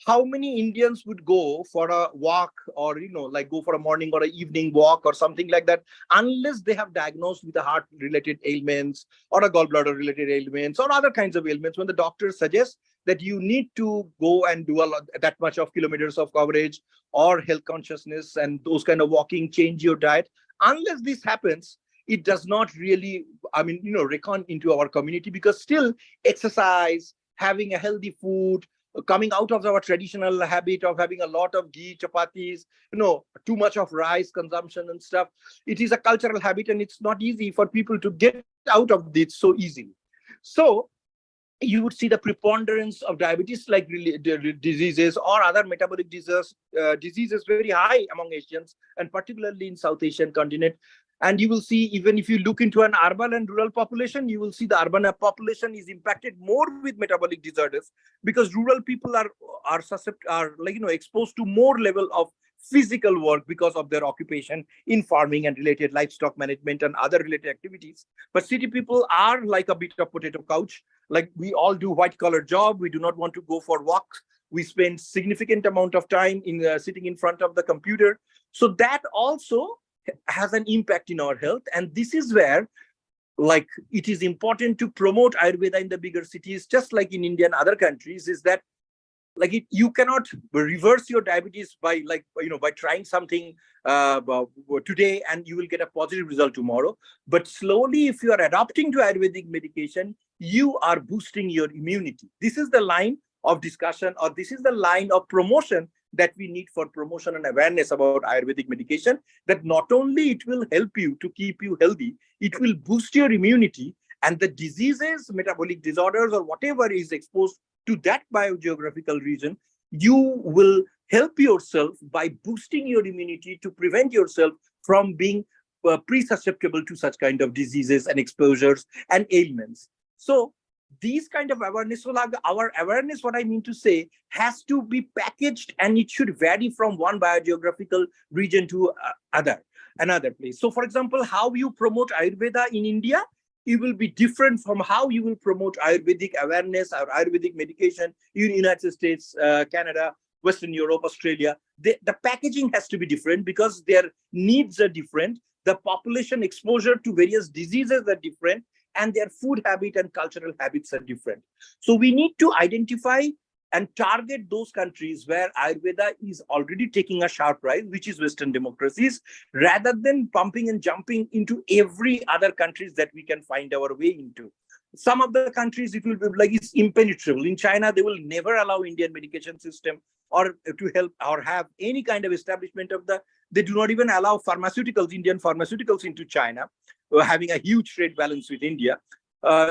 how many Indians would go for a walk, or like go for a morning or an evening walk or something like that, unless they have diagnosed with a heart related ailments or a gallbladder related ailments or other kinds of ailments, when the doctor suggests that you need to go and do that much of kilometers of coverage or health consciousness and those kind of walking, change your diet. Unless this happens, it does not really, reckon into our community, because still exercise, having a healthy food, coming out of our traditional habit of having a lot of ghee, chapatis, too much of rice consumption and stuff. It is a cultural habit, and it's not easy for people to get out of this so easily. So you would see the preponderance of diabetes like diseases or other metabolic diseases very high among Asians, and particularly in South Asian continent. And you will see, even if you look into an urban and rural population, you will see the urban population is impacted more with metabolic disorders, because rural people are like, you know, exposed to more level of physical work because of their occupation in farming and related livestock management and other related activities. But city people are like a bit of potato couch. Like, we all do white collar job. We do not want to go for walks. We spend significant amount of time in sitting in front of the computer. So that also has an impact in our health. And this is where, like, it is important to promote Ayurveda in the bigger cities, just like in India and other countries, is that, like, you cannot reverse your diabetes by, like, you know, by trying something today and you will get a positive result tomorrow. But slowly, if you are adapting to Ayurvedic medication, you are boosting your immunity. This is the line of discussion, or this is the line of promotion that we need for promotion and awareness about Ayurvedic medication, that not only it will help you to keep you healthy, it will boost your immunity, and the diseases, metabolic disorders, or whatever is exposed to that biogeographical region, you will help yourself by boosting your immunity to prevent yourself from being pre-susceptible to such kind of diseases and exposures and ailments. So these kind of awareness, our awareness, what I mean to say, has to be packaged, and it should vary from one biogeographical region to another place. So for example, how you promote Ayurveda in India, it will be different from how you will promote Ayurvedic awareness or Ayurvedic medication in United States, Canada, Western Europe, Australia. The packaging has to be different because their needs are different. The population exposure to various diseases are different, and their food habit and cultural habits are different. So we need to identify and target those countries where Ayurveda is already taking a sharp rise, which is Western democracies, rather than pumping and jumping into every other countries that we can find our way into. Some of the countries, it will be like it's impenetrable. In China, they will never allow Indian medication system or to help or have any kind of establishment of they do not even allow pharmaceuticals, Indian pharmaceuticals into China, having a huge trade balance with India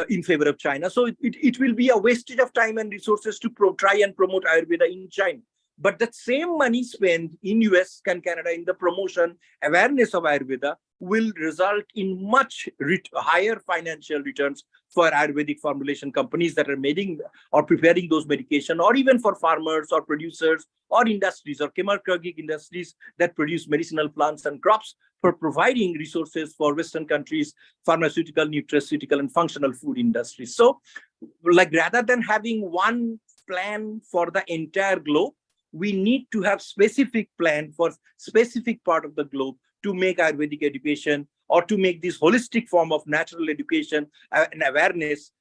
in favor of China. So it will be a wastage of time and resources to try and promote Ayurveda in China. But that same money spent in US and Canada in the promotion, awareness of Ayurveda will result in much higher financial returns for Ayurvedic formulation companies that are making or preparing those medication, or even for farmers or producers or industries or chemical industries that produce medicinal plants and crops, for providing resources for Western countries, pharmaceutical, nutraceutical, and functional food industries. So, like, rather than having one plan for the entire globe, we need to have specific plan for specific part of the globe to make Ayurvedic education, or to make this holistic form of natural education and awareness,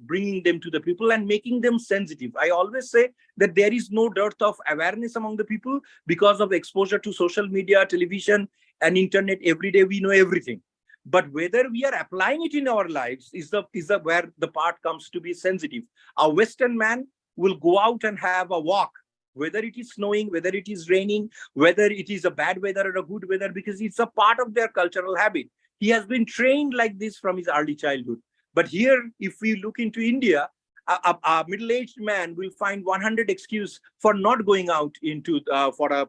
bringing them to the people and making them sensitive. I always say that there is no dearth of awareness among the people because of exposure to social media, television, and internet. Every day we know everything. But whether we are applying it in our lives is where the part comes to be sensitive. A Western man will go out and have a walk, whether it is snowing, whether it is raining, whether it is a bad weather or a good weather, because it's a part of their cultural habit. He has been trained like this from his early childhood. But here, if we look into India, a middle-aged man will find 100 excuses for not going out into for a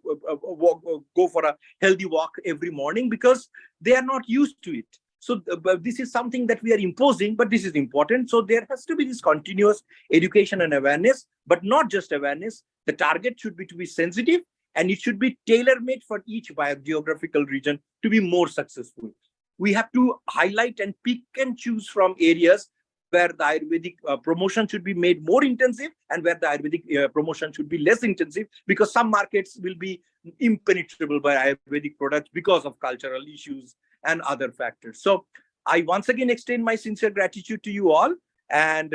healthy walk every morning, because they are not used to it. So this is something that we are imposing, but this is important. So there has to be this continuous education and awareness, but not just awareness. The target should be to be sensitive, and it should be tailor-made for each biogeographical region to be more successful. We have to highlight and pick and choose from areas where the Ayurvedic promotion should be made more intensive, and where the Ayurvedic promotion should be less intensive, because some markets will be impenetrable by Ayurvedic products because of cultural issues and other factors. So I once again extend my sincere gratitude to you all, and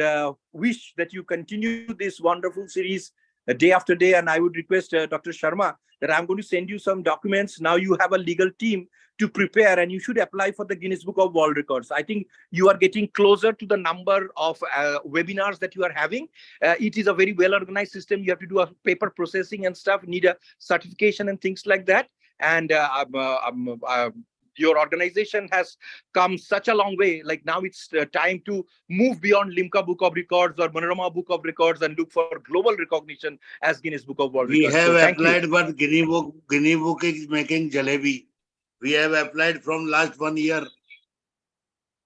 wish that you continue this wonderful series day after day. And I would request Dr. Sharma that I'm going to send you some documents. Now you have a legal team to prepare, and you should apply for the Guinness Book of World Records. I think you are getting closer to the number of webinars that you are having. It is a very well-organized system. You have to do a paper processing and stuff, need a certification and things like that. And your organization has come such a long way. Like, now it's time to move beyond Limca Book of Records or Manorama Book of Records and look for global recognition as Guinness Book of World Records. We have applied, but Guinness Book is making jalebi. We have applied from last 1 year.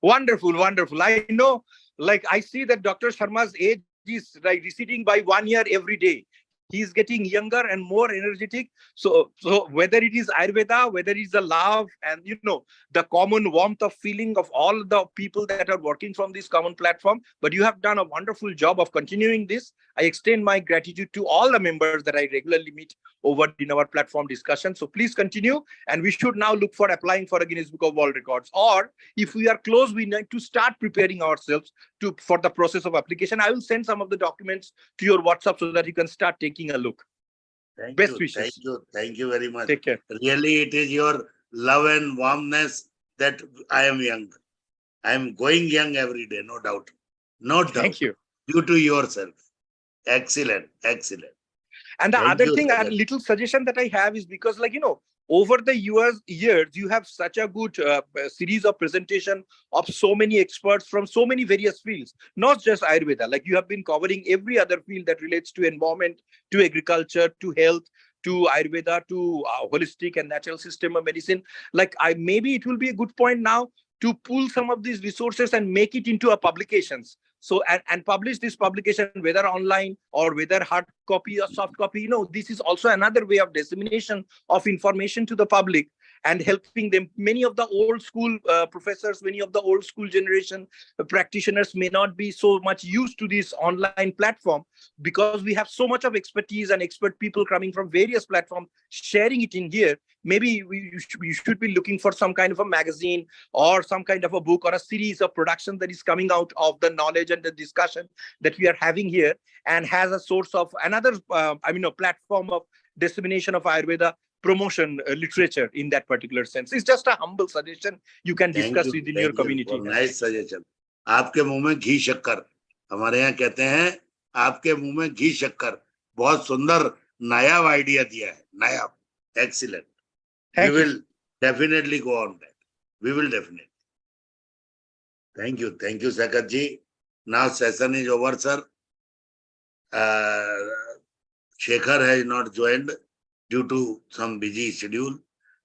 Wonderful, wonderful. I know, like I see that Dr. Sharma's age is like receding by 1 year every day. He is getting younger and more energetic. So whether it is Ayurveda, whether it is the love and the common warmth of feeling of all the people that are working from this common platform, but you have done a wonderful job of continuing this. I extend my gratitude to all the members that I regularly meet over in our platform discussion. So please continue, and we should now look for applying for a Guinness Book of World Records, or if we are close, we need to start preparing ourselves for the process of application. I will send some of the documents to your WhatsApp so that you can start taking a look. Best wishes. Thank you very much. Take care. Really, it is your love and warmness that I am young. I am going young every day, no doubt. No doubt. Thank you. Due to yourself. Excellent, excellent. And the Thank other you, thing, a Sagar. little suggestion that I have is because, over the years, you have such a good series of presentation of so many experts from so many various fields, not just Ayurveda. Like you have been covering every other field that relates to environment, to agriculture, to health, to Ayurveda, to holistic and natural system of medicine. Maybe it will be a good point now to pull some of these resources and make it into a publications. So and publish this publication, whether online or whether hard copy or soft copy. This is also another way of dissemination of information to the public and helping them. Many of the old school professors, many of the old school generation practitioners may not be so much used to this online platform, because we have so much of expertise and expert people coming from various platforms sharing it in here. Maybe you should be looking for some kind of a magazine or some kind of a book or a series of production that is coming out of the knowledge and the discussion that we are having here, and has a source of another, a platform of dissemination of Ayurveda promotion literature in that particular sense. It's just a humble suggestion you can discuss within your community. Nice suggestion. आपके मुंह में घी शक्कर, हमारे यहाँ कहते हैं आपके मुंह में घी शक्कर. बहुत सुंदर नायाब आइडिया दिया है. नायाब. Excellent. We will definitely go on that. We will definitely. Thank you, Sagar ji. Now session is over, sir. Shekhar has not joined due to some busy schedule,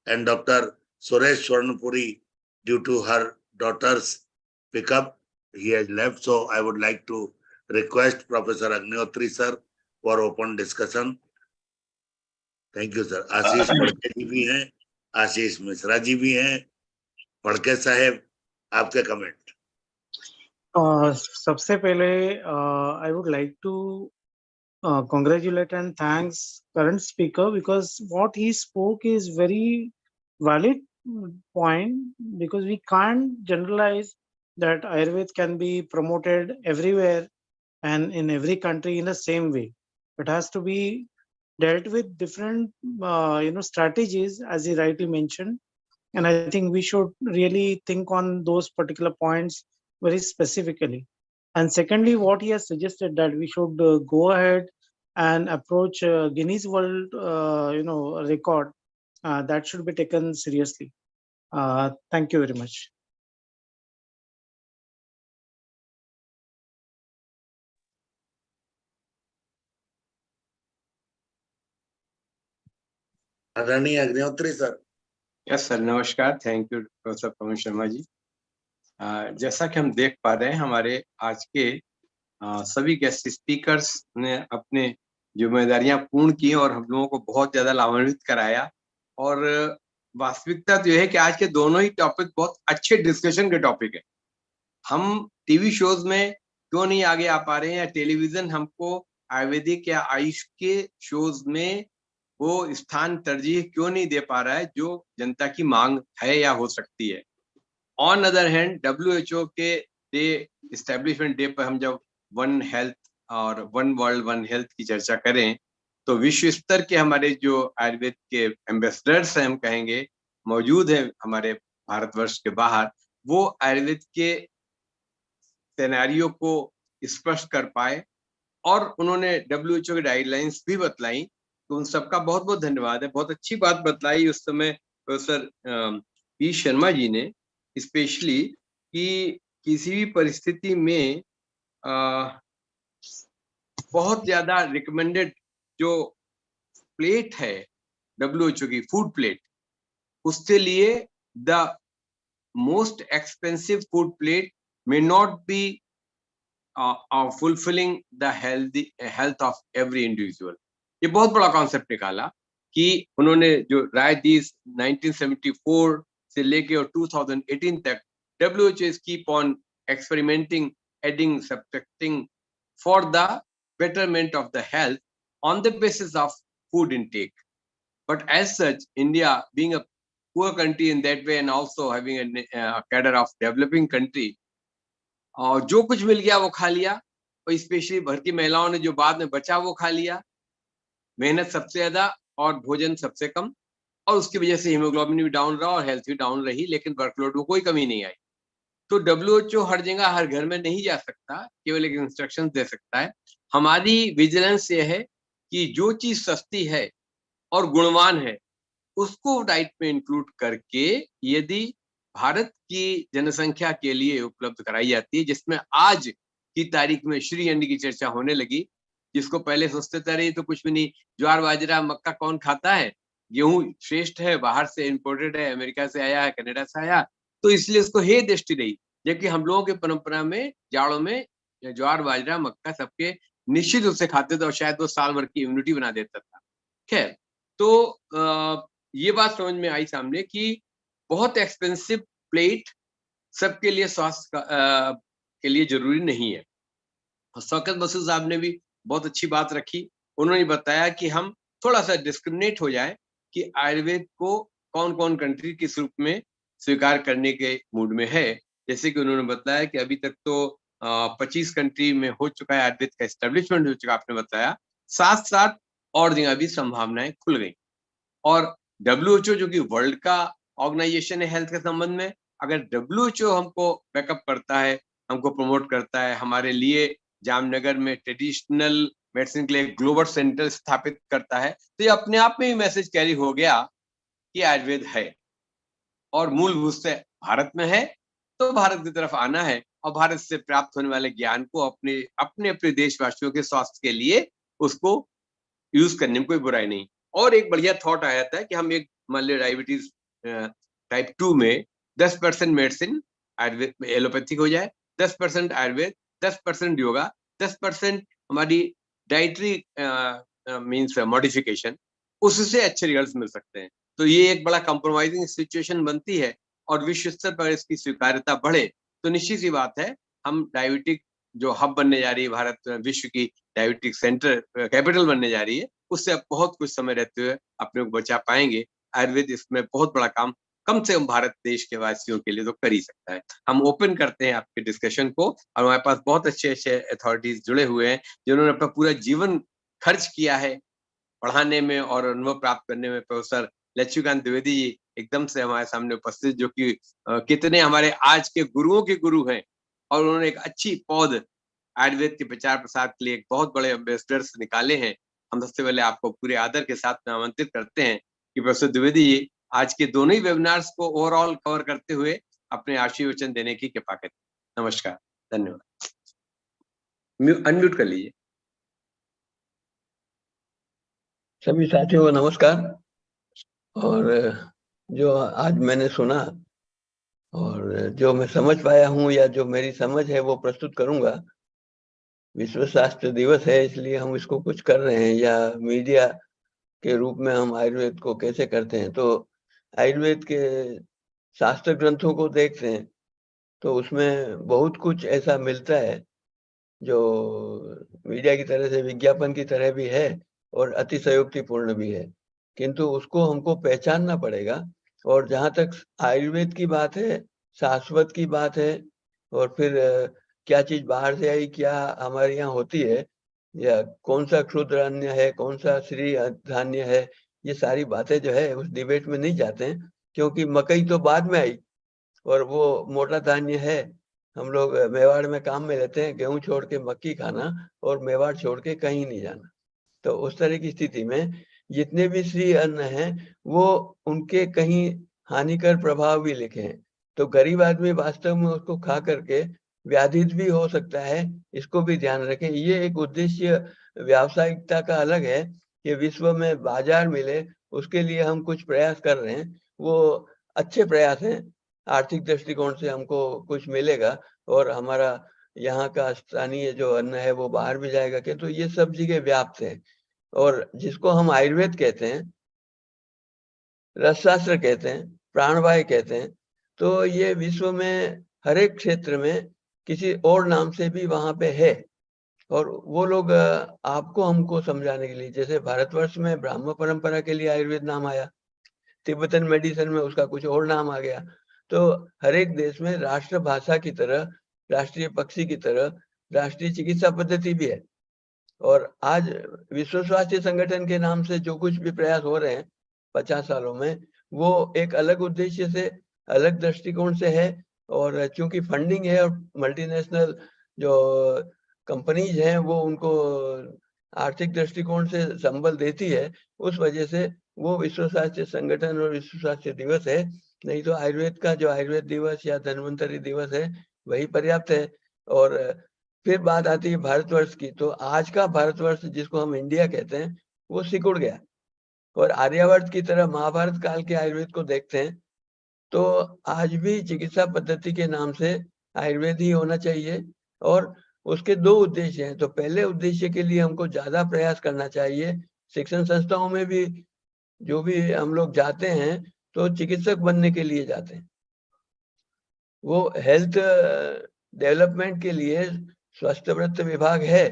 and Dr. Suresh Swarnapuri, due to her daughter's pickup, he has left. So I would like to request Professor Agnihotri sir for open discussion. Thank you, sir. आशीष फड़के जी भी हैं, आशीष मिश्रा जी भी हैं. फड़के साहेब, आपके comment. सबसे पहले I would like to congratulate and thanks current speaker, because what he spoke is very valid point, because we can't generalize that Ayurveda can be promoted everywhere and in every country in the same way. It has to be dealt with different strategies, as he rightly mentioned, and I think we should really think on those particular points very specifically. And secondly, what he has suggested, that we should go ahead and approach Guinness World record, that should be taken seriously. Thank you very much. आदरणीय Agnihotri sir. Yes sir, नमस्कार. Thank you professor Pawan Sharma ji. जैसा कि हम देख पा रहे हैं, हमारे आज के सभी गेस्ट स्पीकर्स ने अपने जिम्मेदारियां पूर्ण की और हम लोगों को बहुत ज्यादा लाभान्वित कराया. और वास्तविकता तो यह है कि आज के दोनों ही टॉपिक बहुत अच्छे डिस्कशन के टॉपिक है. हम टीवी शोज में क्यों नहीं आगे आ पा रहे हैं, या टेलीविजन हमको आयुर्वेदिक या आयुष के शोज में वो स्थान तरजीह क्यों नहीं दे पा रहा है जो जनता की मांग है या हो सकती है. ऑन अदर हैंड, WHO के डे, एस्टेब्लिशमेंट डे पर हम जब वन हेल्थ और वन वर्ल्ड वन हेल्थ की चर्चा करें, तो विश्व स्तर के हमारे जो आयुर्वेद के एम्बेसडर्स हैं, हम कहेंगे, मौजूद हैं हमारे भारतवर्ष के बाहर, वो आयुर्वेद के सिनेरियो को स्पष्ट कर पाए और उन्होंने WHO की गाइडलाइंस भी बतलाई. तो उन सबका बहुत बहुत धन्यवाद है. बहुत अच्छी बात बतलाई उस समय प्रोफेसर पी शर्मा जी ने, स्पेशली कि किसी भी परिस्थिति में बहुत ज्यादा रिकमेंडेड जो प्लेट है WHO की, फूड प्लेट, उसके लिए the most expensive food plate may not be fulfilling the health of every individual. ये बहुत बड़ा कॉन्सेप्ट निकाला कि उन्होंने जो राय दी 1974 से लेके और 2018 तक WHO is keep on experimenting, adding, subtracting for the betterment of the health on the basis of food intake. But as such, India being a poor country in that way and also having a cadre of developing country, और जो कुछ मिल गया वो खा लिया, और specially भर की महिलाओं ने जो बाद में बचा वो खा लिया, मेहनत सबसे ज्यादा और भोजन सबसे कम, और उसकी वजह से हीमोग्लोबिन भी डाउन रहा और हेल्थ भी डाउन रही, लेकिन वर्कलोड में कोई कमी नहीं आई। तो WHO हर जगह हर घर में नहीं जा सकता, केवल एक इंस्ट्रक्शन दे सकता है। हमारी विजिलेंस ये है कि जो चीज सस्ती है और गुणवान है उसको डाइट में इंक्लूड करके यदि भारत की जनसंख्या के लिए उपलब्ध कराई जाती है, जिसमें आज की तारीख में श्री अन्न की चर्चा होने लगी, जिसको पहले सोचते थे रही तो कुछ भी नहीं, ज्वार बाजरा मक्का कौन खाता है, गेहूं श्रेष्ठ है, बाहर से इंपोर्टेड है, अमेरिका से आया है, कनाडा से आया, तो इसलिए उसको हे दृष्टि रही। जबकि हम लोगों की परंपरा में जाड़ों में ज्वार बाजरा मक्का सबके निश्चित रूप से खाते थे और शायद वो साल भर की इम्यूनिटी बना देता था। खैर, तो ये बात समझ में आई सामने कि बहुत एक्सपेंसिव प्लेट सबके लिए स्वास्थ्य के लिए जरूरी नहीं है। शौकत बसु साहब ने भी बहुत अच्छी बात रखी। उन्होंने बताया कि हम थोड़ा सा डिस्क्रिमिनेट हो जाए कि आयुर्वेद को कौन कौन कंट्री किस रूप में स्वीकार करने के मूड में है। जैसे कि उन्होंने बताया कि अभी तक तो 25 कंट्री में हो चुका है आयुर्वेद का एस्टेब्लिशमेंट हो चुका, आपने बताया, साथ साथ और जगह भी संभावनाएं खुल गई। और WHO जो कि वर्ल्ड का ऑर्गेनाइजेशन है हेल्थ के संबंध में, अगर WHO हमको बैकअप करता है, हमको प्रमोट करता है, हमारे लिए जामनगर में ट्रेडिशनल मेडिसिन के लिए ग्लोबल सेंटर स्थापित करता है, तो ये अपने आप में ही मैसेज कैरी हो गया कि आयुर्वेद है और मूलभूत से भारत में है, तो भारत की तरफ आना है और भारत से प्राप्त होने वाले ज्ञान को अपने अपने देशवासियों के स्वास्थ्य के लिए उसको यूज करने में कोई बुराई नहीं। और एक बढ़िया थॉट आया था कि हम एक मान लो डायबिटीज टाइप 2 में 10% मेडिसिन आयुर्वेद एलोपैथिक हो जाए, 10% आयुर्वेद, 10% योगा, 10% हमारी डाइटरी मीन्स मॉडिफिकेशन, उससे अच्छे रिजल्ट मिल सकते हैं। तो ये एक बड़ा कंप्रोमाइजिंग सिचुएशन बनती है और विश्व स्तर पर इसकी स्वीकार्यता बढ़े तो निश्चित सी बात है हम डायबिटिक जो हब बनने जा रही है, भारत विश्व की डायबिटिक सेंटर कैपिटल बनने जा रही है, उससे अब बहुत कुछ समय रहते हुए अपने को बचा पाएंगे। आयुर्वेद इसमें बहुत बड़ा काम कम से कम भारत देश के वासियों के लिए तो कर ही सकता है। हम ओपन करते हैं आपके डिस्कशन को और हमारे पास बहुत अच्छे अच्छे अथॉरिटीज जुड़े हुए हैं जिन्होंने अपना पूरा जीवन खर्च किया है पढ़ाने में और अनुभव प्राप्त करने में। प्रोफेसर लक्ष्मीकांत द्विवेदी जी एकदम से हमारे सामने उपस्थित, जो कि कितने हमारे आज के गुरुओं के गुरु हैं और उन्होंने एक अच्छी पौध आयुर्वेद के प्रचार प्रसार के लिए एक बहुत बड़े एम्बेसडर्स निकाले हैं। हम सबसे पहले आपको पूरे आदर के साथ में आमंत्रित करते हैं कि प्रोफेसर द्विवेदी जी आज के दोनों ही वेबिनार्स को ओवरऑल कवर करते हुए अपने आशीर्वचन देने की कृपा करें। नमस्कार, धन्यवाद। अनम्यूट कर लीजिए। सभी साथियों को नमस्कार। और जो आज मैंने सुना और जो मैं समझ पाया हूँ या जो मेरी समझ है वो प्रस्तुत करूंगा। विश्व स्वास्थ्य दिवस है इसलिए हम इसको कुछ कर रहे हैं, या मीडिया के रूप में हम आयुर्वेद को कैसे करते हैं। तो आयुर्वेद के शास्त्र ग्रंथों को देखते हैं तो उसमें बहुत कुछ ऐसा मिलता है जो मीडिया की तरह से विज्ञापन की तरह भी है और अतिशयोक्तिपूर्ण भी है, किंतु उसको हमको पहचानना पड़ेगा। और जहाँ तक आयुर्वेद की बात है, शाश्वत की बात है, और फिर क्या चीज बाहर से आई, क्या हमारे यहाँ होती है, या कौन सा क्षुद्र अन्न है, कौन सा श्री धान्य है, ये सारी बातें जो है उस डिबेट में नहीं जाते हैं, क्योंकि मकई तो बाद में आई और वो मोटा धान्य है। हम लोग मेवाड़ में काम में रहते हैं, गेहूं छोड़ के मक्की खाना और मेवाड़ छोड़ के कहीं नहीं जाना। तो उस तरह की स्थिति में जितने भी श्री अन्न हैं वो उनके कहीं हानिकर प्रभाव भी लिखे हैं। तो गरीब आदमी वास्तव में उसको खा करके व्याधित भी हो सकता है, इसको भी ध्यान रखें। ये एक उद्देश्य व्यावसायिकता का अलग है कि विश्व में बाजार मिले, उसके लिए हम कुछ प्रयास कर रहे हैं। वो अच्छे प्रयास हैं। आर्थिक दृष्टिकोण से हमको कुछ मिलेगा और हमारा यहाँ का स्थानीय जो अन्न है वो बाहर भी जाएगा, किंतु ये सब जगह व्याप्त है। और जिसको हम आयुर्वेद कहते हैं, रसशास्त्र कहते हैं, प्राणवायु कहते हैं, तो ये विश्व में हर एक क्षेत्र में किसी और नाम से भी वहां पे है। और वो लोग आपको हमको समझाने के लिए, जैसे भारतवर्ष में ब्राह्मण परंपरा के लिए आयुर्वेद नाम आया, तिब्बतन मेडिसिन में उसका कुछ और नाम आ गया। तो हर एक देश में राष्ट्र भाषा की तरह, राष्ट्रीय पक्षी की तरह राष्ट्रीय चिकित्सा पद्धति भी है। और आज विश्व स्वास्थ्य संगठन के नाम से जो कुछ भी प्रयास हो रहे हैं 50 सालों में, वो एक अलग उद्देश्य से, अलग दृष्टिकोण से है। और चूंकि फंडिंग है और मल्टीनेशनल जो कंपनीज हैं वो उनको आर्थिक दृष्टिकोण से संबल देती है, उस वजह से वो विश्व स्वास्थ्य संगठन और विश्व स्वास्थ्य दिवस है। नहीं तो आयुर्वेद का जो आयुर्वेद दिवस या धन्वंतरी दिवस है वही पर्याप्त है। और फिर बात आती है भारतवर्ष की, तो आज का भारतवर्ष जिसको हम इंडिया कहते हैं वो सिकुड़ गया। और आर्यावर्त की तरह महाभारत काल के आयुर्वेद को देखते हैं तो आज भी चिकित्सा पद्धति के नाम से आयुर्वेद ही होना चाहिए। और उसके दो उद्देश्य हैं। तो पहले उद्देश्य के लिए हमको ज्यादा प्रयास करना चाहिए। शिक्षण संस्थाओं में भी जो भी हम लोग जाते हैं तो चिकित्सक बनने के लिए जाते हैं। वो हेल्थ डेवलपमेंट के लिए स्वास्थ्यवृत्त विभाग है,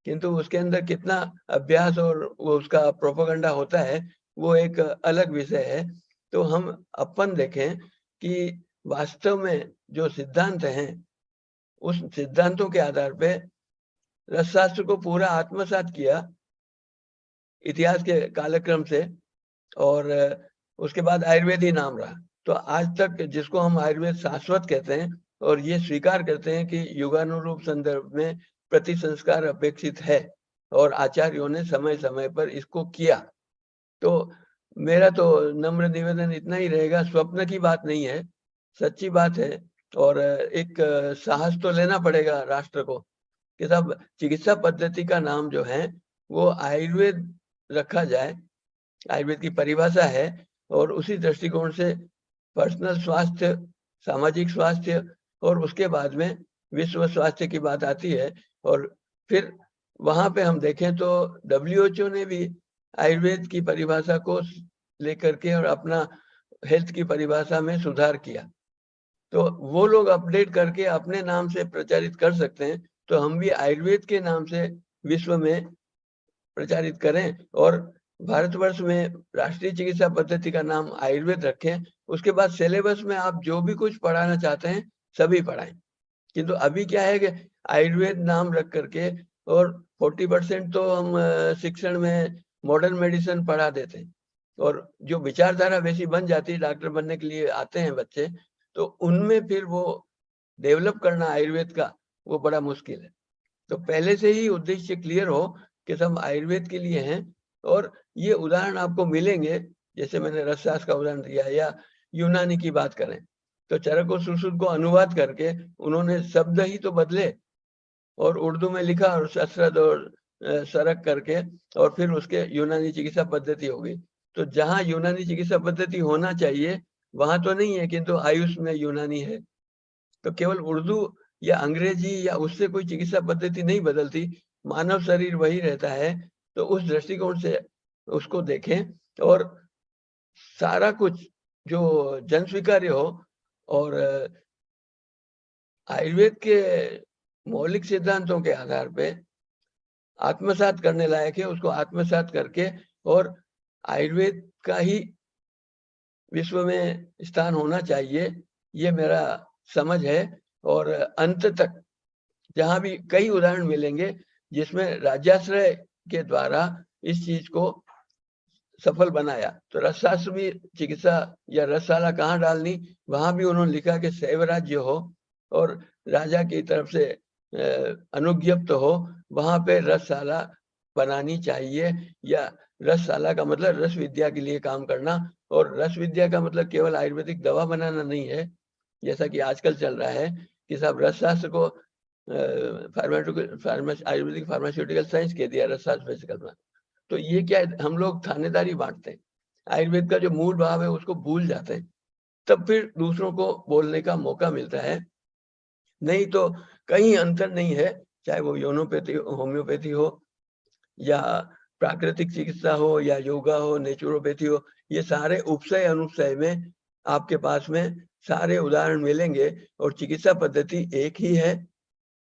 किंतु उसके अंदर कितना अभ्यास और वो उसका प्रोपेगेंडा होता है वो एक अलग विषय है। तो हम अपन देखें कि वास्तव में जो सिद्धांत हैं उस सिद्धांतों के आधार पे रसशास्त्र को पूरा आत्मसात किया इतिहास के कालक्रम से, और उसके बाद आयुर्वेद ही नाम रहा। तो आज तक जिसको हम आयुर्वेद शाश्वत कहते हैं और ये स्वीकार करते हैं कि युगानुरूप संदर्भ में प्रति संस्कार अपेक्षित है और आचार्यों ने समय समय पर इसको किया। तो मेरा तो नम्र निवेदन इतना ही रहेगा, स्वप्न की बात नहीं है, सच्ची बात है। और एक साहस तो लेना पड़ेगा राष्ट्र को कि सब चिकित्सा पद्धति का नाम जो है वो आयुर्वेद रखा जाए। आयुर्वेद की परिभाषा है और उसी दृष्टिकोण से पर्सनल स्वास्थ्य, सामाजिक स्वास्थ्य और उसके बाद में विश्व स्वास्थ्य की बात आती है। और फिर वहां पे हम देखें तो WHO ने भी आयुर्वेद की परिभाषा को लेकर के और अपना हेल्थ की परिभाषा में सुधार किया। तो वो लोग अपडेट करके अपने नाम से प्रचारित कर सकते हैं, तो हम भी आयुर्वेद के नाम से विश्व में प्रचारित करें और भारतवर्ष में राष्ट्रीय चिकित्सा पद्धति का नाम आयुर्वेद रखें। उसके बाद सिलेबस में आप जो भी कुछ पढ़ाना चाहते हैं सभी पढ़ाएं। किंतु अभी क्या है कि आयुर्वेद नाम रख करके और 40% तो हम शिक्षण में मॉडर्न मेडिसिन पढ़ा देते हैं, और जो विचारधारा वैसी बन जाती है, डॉक्टर बनने के लिए आते हैं बच्चे, तो उनमें फिर वो डेवलप करना आयुर्वेद का वो बड़ा मुश्किल है। तो पहले से ही उद्देश्य क्लियर हो कि सब आयुर्वेद के लिए हैं। और ये उदाहरण आपको मिलेंगे, जैसे मैंने रसशास्त्र का उदाहरण दिया, या यूनानी की बात करें तो चरक और सुश्रुत को अनुवाद करके उन्होंने शब्द ही तो बदले और उर्दू में लिखा और शस्त्रद और सरक करके, और फिर उसके यूनानी चिकित्सा पद्धति हो गई। तो जहाँ यूनानी चिकित्सा पद्धति होना चाहिए वहां तो नहीं है, किंतु आयुष में यूनानी है। तो केवल उर्दू या अंग्रेजी या उससे कोई चिकित्सा पद्धति नहीं बदलती, मानव शरीर वही रहता है। तो उस दृष्टिकोण से उसको देखें और सारा कुछ जो जन स्वीकार्य हो और आयुर्वेद के मौलिक सिद्धांतों के आधार पे आत्मसात करने लायक है, उसको आत्मसात करके और आयुर्वेद का ही विश्व में स्थान होना चाहिए, ये मेरा समझ है। और अंत तक जहां भी कई उदाहरण मिलेंगे जिसमें राज्याश्रय के द्वारा इस चीज को सफल बनाया, तो रसशास्त्र भी चिकित्सा या रसशाला कहाँ डालनी, वहां भी उन्होंने लिखा कि शैव राज्य हो और राजा की तरफ से अनुज्ञप्त हो, वहां पे रसशाला बनानी चाहिए। या रसशाला का मतलब रस विद्या के लिए काम करना, और रस विद्या का मतलब केवल आयुर्वेदिक दवा बनाना नहीं है, जैसा कि आजकल चल रहा है कि सब रसशास्त्र को आयुर्वेदिक फार्मास्यूटिकल साइंस कह दिया रसशास्त्र में। तो ये क्या है, हम लोग थानेदारी बांटते हैं आयुर्वेद का जो मूल भाव है उसको भूल जाते हैं, तब फिर दूसरों को बोलने का मौका मिलता है। नहीं तो कहीं अंतर नहीं है, चाहे वो यूरोपैथी होम्योपैथी हो या प्राकृतिक चिकित्सा हो या योगा हो, नेचुरोपैथी हो, ये सारे उपशय अनुशय में आपके पास में सारे उदाहरण मिलेंगे। और चिकित्सा पद्धति एक ही है,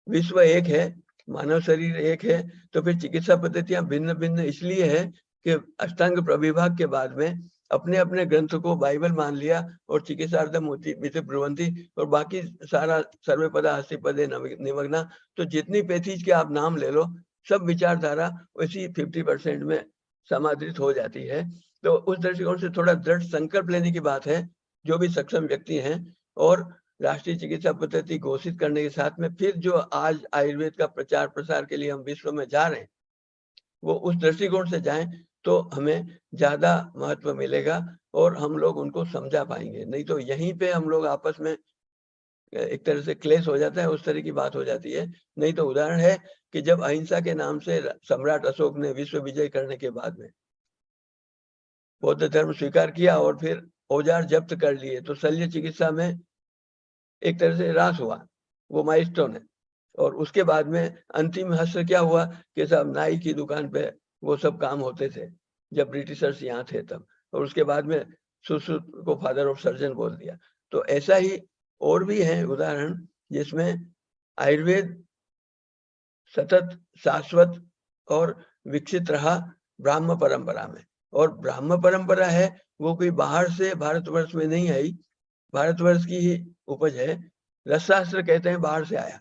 विश्व एक है, मानव शरीर एक है, तो फिर चिकित्सा पद्धतियां भिन्न भिन्न इसलिए है कि अष्टांग प्रविभाग के बाद में अपने अपने ग्रंथ को बाइबल मान लिया और चिकित्सार्थम मिति ब्रुवंती और बाकी सारा सर्वपदा हस्तिपदे निमग्ना, तो जितनी पैथीज के आप नाम ले लो सब विचारधारा वैसी 50% में समादृत हो जाती है। तो उस दृष्टिकोण से थोड़ा दृढ़ संकल्प लेने की बात है जो भी सक्षम व्यक्ति हैं, और राष्ट्रीय चिकित्सा पद्धति घोषित करने के साथ में फिर जो आज आयुर्वेद का प्रचार प्रसार के लिए हम विश्व में जा रहे हैं, वो उस दृष्टिकोण से जाएं तो हमें ज्यादा महत्व मिलेगा और हम लोग उनको समझा पाएंगे। नहीं तो यहीं पे हम लोग आपस में एक तरह से क्लेश हो जाता है, उस तरह की बात हो जाती है। नहीं तो उदाहरण है कि जब अहिंसा के नाम से सम्राट अशोक ने विश्व विजय करने के बाद में बौद्ध धर्म स्वीकार किया और फिर औजार जब्त कर लिए, तो शल्य चिकित्सा में एक तरह से ह्रास हुआ, वो माइलस्टोन है। और उसके बाद में अंतिम हश्र क्या हुआ कि सब नाई की दुकान पे वो सब काम होते थे जब ब्रिटिशर्स यहाँ थे तब, और उसके बाद में सुश्रुत को फादर ऑफ सर्जन बोल दिया। तो ऐसा ही और भी है उदाहरण जिसमें आयुर्वेद सतत शाश्वत और विकसित रहा ब्राह्म परंपरा में। और ब्राह्म परंपरा है वो कोई बाहर से भारतवर्ष में नहीं आई, भारतवर्ष की ही उपज है। रसशास्त्र कहते हैं बाहर से आया,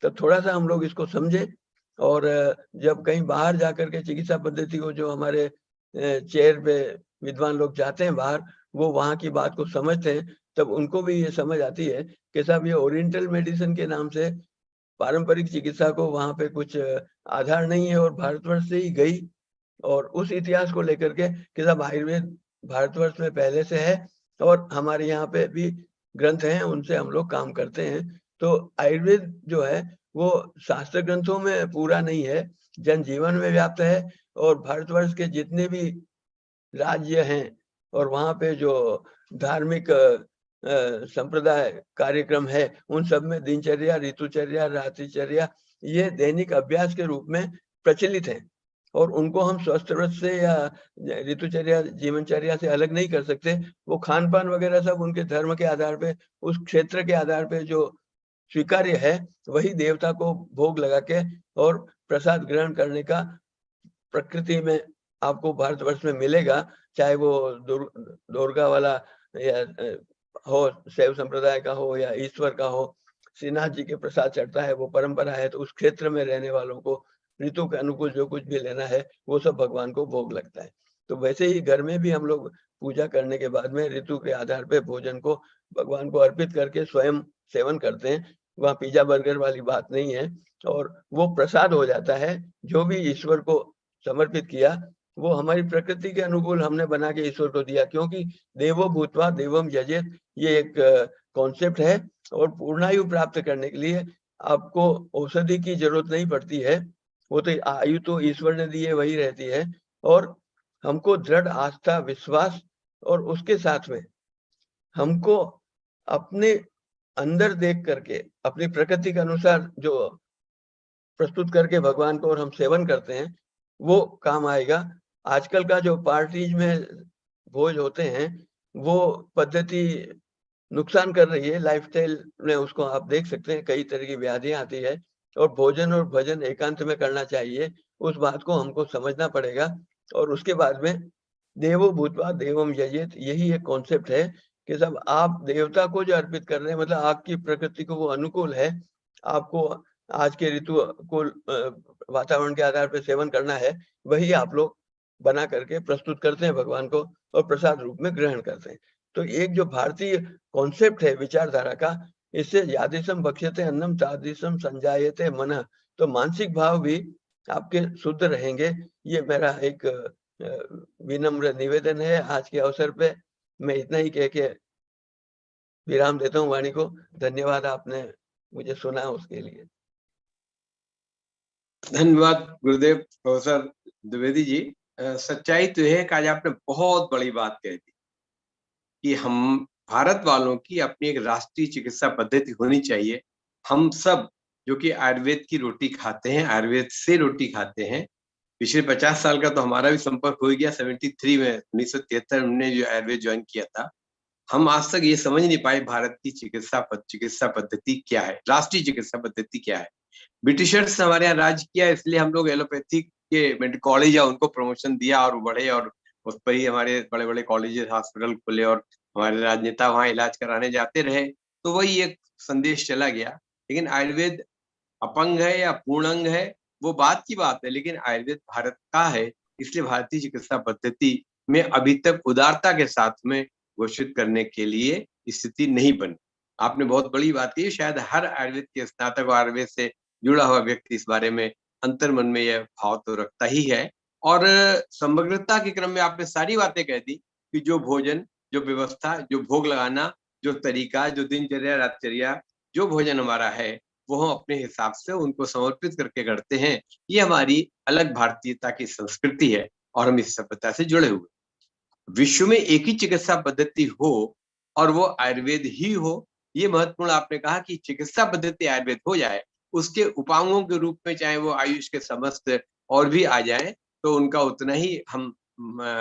तो थोड़ा सा हम लोग इसको समझे। और जब कहीं बाहर जाकर के चिकित्सा पद्धति को जो हमारे चेयर पे विद्वान लोग जाते हैं बाहर, वो वहाँ की बात को समझते हैं, तब उनको भी ये समझ आती है कि साहब ये ओरिएंटल मेडिसिन के नाम से पारंपरिक चिकित्सा को वहाँ पे कुछ आधार नहीं है और भारतवर्ष से ही गई। और उस इतिहास को लेकर के कि साहब आयुर्वेद भारतवर्ष में पहले से है और हमारे यहाँ पे भी ग्रंथ हैं, उनसे हम लोग काम करते हैं। तो आयुर्वेद जो है वो शास्त्र ग्रंथों में पूरा नहीं है, जनजीवन में व्याप्त है। और भारतवर्ष के जितने भी राज्य हैं और वहाँ पे जो धार्मिक संप्रदाय कार्यक्रम है, उन सब में दिनचर्या, ऋतुचर्या, रात्रिचर्या ये दैनिक अभ्यास के रूप में प्रचलित है। और उनको हम स्वस्थ व्रत से या ऋतुचर्या जीवनचर्या से अलग नहीं कर सकते। वो खान पान वगैरह सब उनके धर्म के आधार पे, उस क्षेत्र के आधार पे जो स्वीकार्य है वही देवता को भोग लगा के और प्रसाद ग्रहण करने का प्रकृति में आपको भारतवर्ष में मिलेगा। चाहे वो दुर्गा वाला या हो, शैव संप्रदाय का हो या ईश्वर का हो, श्रीनाथ जी के प्रसाद चढ़ता है, वो परंपरा है। तो उस क्षेत्र में रहने वालों को ऋतु के अनुकूल जो कुछ भी लेना है वो सब भगवान को भोग लगता है। तो वैसे ही घर में भी हम लोग पूजा करने के बाद में ऋतु के आधार पे भोजन को भगवान को अर्पित करके स्वयं सेवन करते हैं। वहाँ पिज्जा बर्गर वाली बात नहीं है, और वो प्रसाद हो जाता है। जो भी ईश्वर को समर्पित किया वो हमारी प्रकृति के अनुकूल हमने बना के ईश्वर को दिया, क्योंकि देवो भूत्वा देवम यजेत ये एक कॉन्सेप्ट है। और पूर्णायु प्राप्त करने के लिए आपको औषधि की जरूरत नहीं पड़ती है, वो तो आयु तो ईश्वर ने दी है वही रहती है। और हमको दृढ़ आस्था विश्वास और उसके साथ में हमको अपने अंदर देख करके अपनी प्रकृति के अनुसार जो प्रस्तुत करके भगवान को और हम सेवन करते हैं वो काम आएगा। आजकल का जो पार्टीज में भोज होते हैं वो पद्धति नुकसान कर रही है लाइफस्टाइल में, उसको आप देख सकते हैं कई तरह की व्याधियां आती है। और भोजन और भजन एकांत में करना चाहिए, उस बात को हमको समझना पड़ेगा। और उसके बाद में देवो भूतवा देवम यजेत यही एक कॉन्सेप्ट है कि सब आप देवता को जो अर्पित कर रहे हैं, मतलब आपकी प्रकृति को वो अनुकूल है, आपको आज के ऋतु को वातावरण के आधार पर सेवन करना है, वही आप लोग बना करके प्रस्तुत करते हैं भगवान को और प्रसाद रूप में ग्रहण करते हैं। तो एक जो भारतीय कॉन्सेप्ट है विचारधारा का, इससे यादिशम बक्ष्यते अन्नम तादिशम संजायते मन, तो मानसिक भाव भी आपके शुद्ध रहेंगे। ये मेरा एक विनम्र निवेदन है आज के अवसर पे। मैं इतना ही कह के विराम देता हूँ वाणी को। धन्यवाद आपने मुझे सुना उसके लिए। धन्यवाद गुरुदेव प्रोफेसर द्विवेदी जी। सच्चाई तो है कि आज आपने बहुत बड़ी बात कह दी कि हम भारत वालों की अपनी एक राष्ट्रीय चिकित्सा पद्धति होनी चाहिए। हम सब जो कि आयुर्वेद की रोटी खाते हैं, आयुर्वेद से रोटी खाते हैं, पिछले 50 साल का तो हमारा भी संपर्क हो गया। 73 में 1973 में हमने जो आयुर्वेद ज्वाइन किया था, हम आज तक ये समझ नहीं पाए भारत की चिकित्सा पद्धति क्या है, राष्ट्रीय चिकित्सा पद्धति क्या है। ब्रिटिशर्स ने हमारे यहाँ राज किया, इसलिए हम लोग एलोपैथिक के मेडिकल कॉलेज या उनको प्रमोशन दिया और बढ़े, और उस पर ही हमारे बड़े बड़े कॉलेजेस हॉस्पिटल खुले और हमारे राजनेता वहाँ इलाज कराने जाते रहे, तो वही एक संदेश चला गया। लेकिन आयुर्वेद अपंग है या पूर्णांग है वो बात की बात है, लेकिन आयुर्वेद भारत का है, इसलिए भारतीय चिकित्सा पद्धति में अभी तक उदारता के साथ में घोषित करने के लिए स्थिति नहीं बनी। आपने बहुत बड़ी बात की, शायद हर आयुर्वेद के स्नातक और आयुर्वेद से जुड़ा हुआ व्यक्ति इस बारे में अंतर्मन में यह भाव तो रखता ही है। और समग्रता के क्रम में आपने सारी बातें कह दी कि जो भोजन, जो व्यवस्था, जो भोग लगाना, जो तरीका, जो दिनचर्या, रातचर्या, जो भोजन हमारा है वो हम अपने हिसाब से उनको समर्पित करके करते हैं। ये हमारी अलग भारतीयता की संस्कृति है और हम इस सभ्यता से जुड़े हुए। विश्व में एक ही चिकित्सा पद्धति हो और वो आयुर्वेद ही हो, ये महत्वपूर्ण आपने कहा कि चिकित्सा पद्धति आयुर्वेद हो जाए, उसके उपांगों के रूप में चाहे वो आयुष के समस्त और भी आ जाए तो उनका उतना ही हम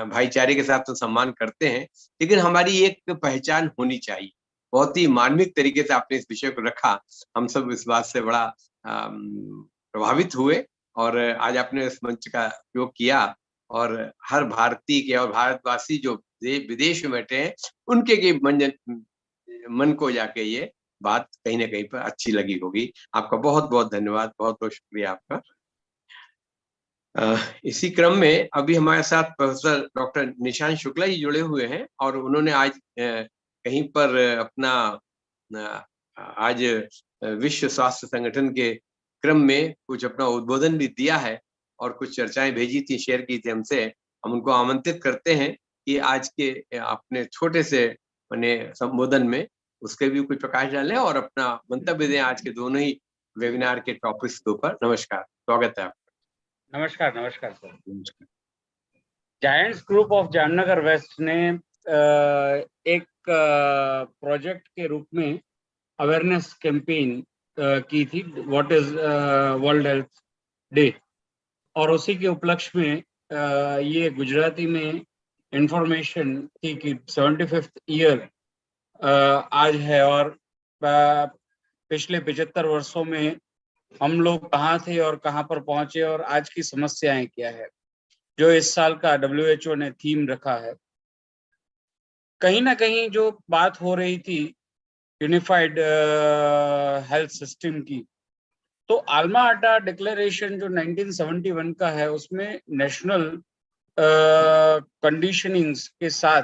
भाईचारे के साथ तो सम्मान करते हैं, लेकिन हमारी एक पहचान होनी चाहिए। बहुत ही मार्मिक तरीके से आपने इस विषय को रखा, हम सब इस बात से बड़ा प्रभावित हुए और आज आपने इस मंच का उपयोग किया और हर भारतीय के और भारतवासी जो विदेश में बैठे हैं उनके मन को जाके ये बात कहीं ना कहीं पर अच्छी लगी होगी। आपका बहुत बहुत धन्यवाद, बहुत बहुत शुक्रिया आपका। इसी क्रम में अभी हमारे साथ प्रोफेसर डॉक्टर निशांत शुक्ला जी जुड़े हुए हैं और उन्होंने आज कहीं पर अपना आज विश्व स्वास्थ्य संगठन के क्रम में कुछ अपना उद्बोधन भी दिया है और कुछ चर्चाएं भेजी थी, शेयर की थी हमसे। हम उनको आमंत्रित करते हैं कि आज के अपने छोटे से संबोधन में उसके भी कुछ प्रकाश डालें और अपना मंतव्य दें आज के दोनों ही वेबिनार के टॉपिक्स के ऊपर। नमस्कार, स्वागत है आपका। नमस्कार sir. Giants group of Jamnagar west ने एक प्रोजेक्ट के रूप में अवेयरनेस कैंपेन की थी, what is world health day, और उसी के उपलक्ष्य में ये गुजराती में इंफॉर्मेशन थी कि 75th ईयर आज है और पिछले 75 वर्षों में हम लोग कहाँ थे और कहाँ पर पहुंचे और आज की समस्याएं क्या है, जो इस साल का WHO ने थीम रखा है। कहीं ना कहीं जो बात हो रही थी यूनिफाइड हेल्थ सिस्टम की, तो आल्मा आटा डिक्लेरेशन जो 1971 का है उसमें नेशनल कंडीशनिंग्स के साथ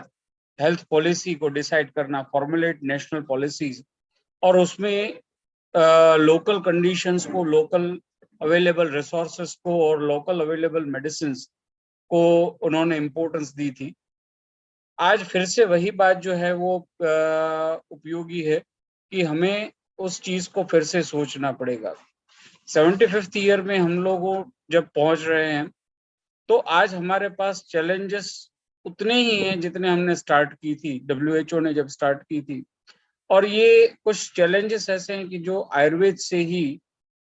हेल्थ पॉलिसी को डिसाइड करना, फॉर्मुलेट नेशनल पॉलिसीज, और उसमें लोकल कंडीशंस को, लोकल अवेलेबल रिसोर्सेस को और लोकल अवेलेबल मेडिसिन को उन्होंने इम्पोर्टेंस दी थी। आज फिर से वही बात जो है वो उपयोगी है कि हमें उस चीज को फिर से सोचना पड़ेगा। 75th ईयर में हम लोग जब पहुंच रहे हैं तो आज हमारे पास चैलेंजेस उतने ही हैं जितने हमने स्टार्ट की थी, WHO ने जब स्टार्ट की थी। और ये कुछ चैलेंजेस ऐसे हैं कि जो आयुर्वेद से ही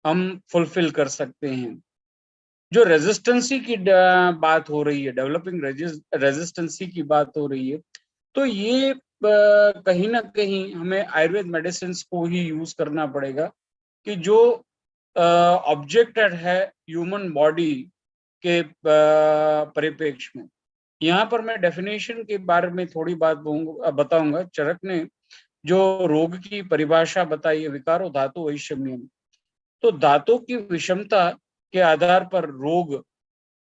हम फुलफिल कर सकते हैं। जो रेजिस्टेंसी की बात हो रही है, डेवलपिंग रेजिस्टेंसी की बात हो रही है, तो ये कहीं ना कहीं हमें आयुर्वेद मेडिसिन को ही यूज करना पड़ेगा कि जो ऑब्जेक्टेड है ह्यूमन बॉडी के परिप्रेक्ष्य में। यहाँ पर मैं डेफिनेशन के बारे में थोड़ी बात बताऊंगा। चरक ने जो रोग की परिभाषा बताई है, विकारो धातु वैषम्यम, तो धातु की विषमता के आधार पर रोग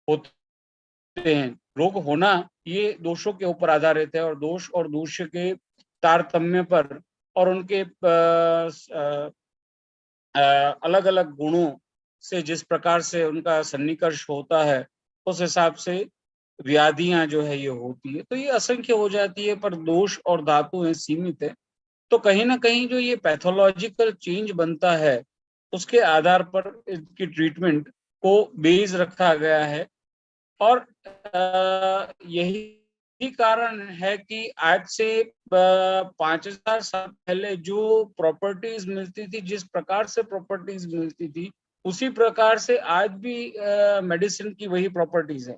होते हैं। रोग होना ये दोषों के ऊपर आधारित है और दोष और दूष्य के तारतम्य पर और उनके अलग अलग गुणों से जिस प्रकार से उनका सन्निकर्ष होता है उस हिसाब से व्याधियां जो है ये होती है। तो ये असंख्य हो जाती है, पर दोष और धातु है सीमित है। तो कहीं ना कहीं जो ये पैथोलॉजिकल चेंज बनता है उसके आधार पर इसकी ट्रीटमेंट को बेस रखा गया है। और यही कारण है कि आज से 5000 साल पहले जो प्रॉपर्टीज मिलती थी, जिस प्रकार से प्रॉपर्टीज मिलती थी, उसी प्रकार से आज भी मेडिसिन की वही प्रॉपर्टीज है।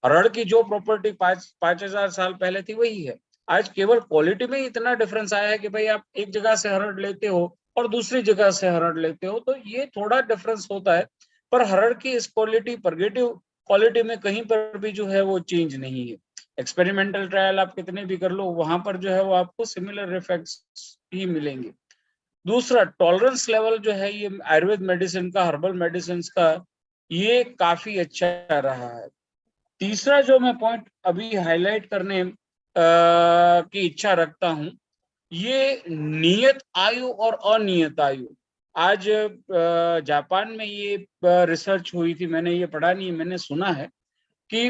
हरड़ की जो प्रॉपर्टी 5000 साल पहले थी वही है। आज केवल क्वालिटी में इतना डिफरेंस आया है कि भाई आप एक जगह से हरड़ लेते हो और दूसरी जगह से हरड़ लेते हो, तो ये थोड़ा डिफरेंस होता है। पर हरड़ की इस क्वालिटी, परगेटिव क्वालिटी में कहीं पर भी जो है वो चेंज नहीं है। एक्सपेरिमेंटल ट्रायल आप कितने भी कर लो, वहां पर जो है वो आपको सिमिलर इफेक्ट्स ही मिलेंगे। दूसरा, टॉलरेंस लेवल जो है ये आयुर्वेद मेडिसिन का, हर्बल मेडिसिन का, ये काफी अच्छा रहा है। तीसरा जो मैं पॉइंट अभी हाईलाइट करने की इच्छा रखता हूं, ये नियत आयु और अनियत आयु। आज जापान में ये रिसर्च हुई थी, मैंने ये पढ़ा नहीं, मैंने सुना है कि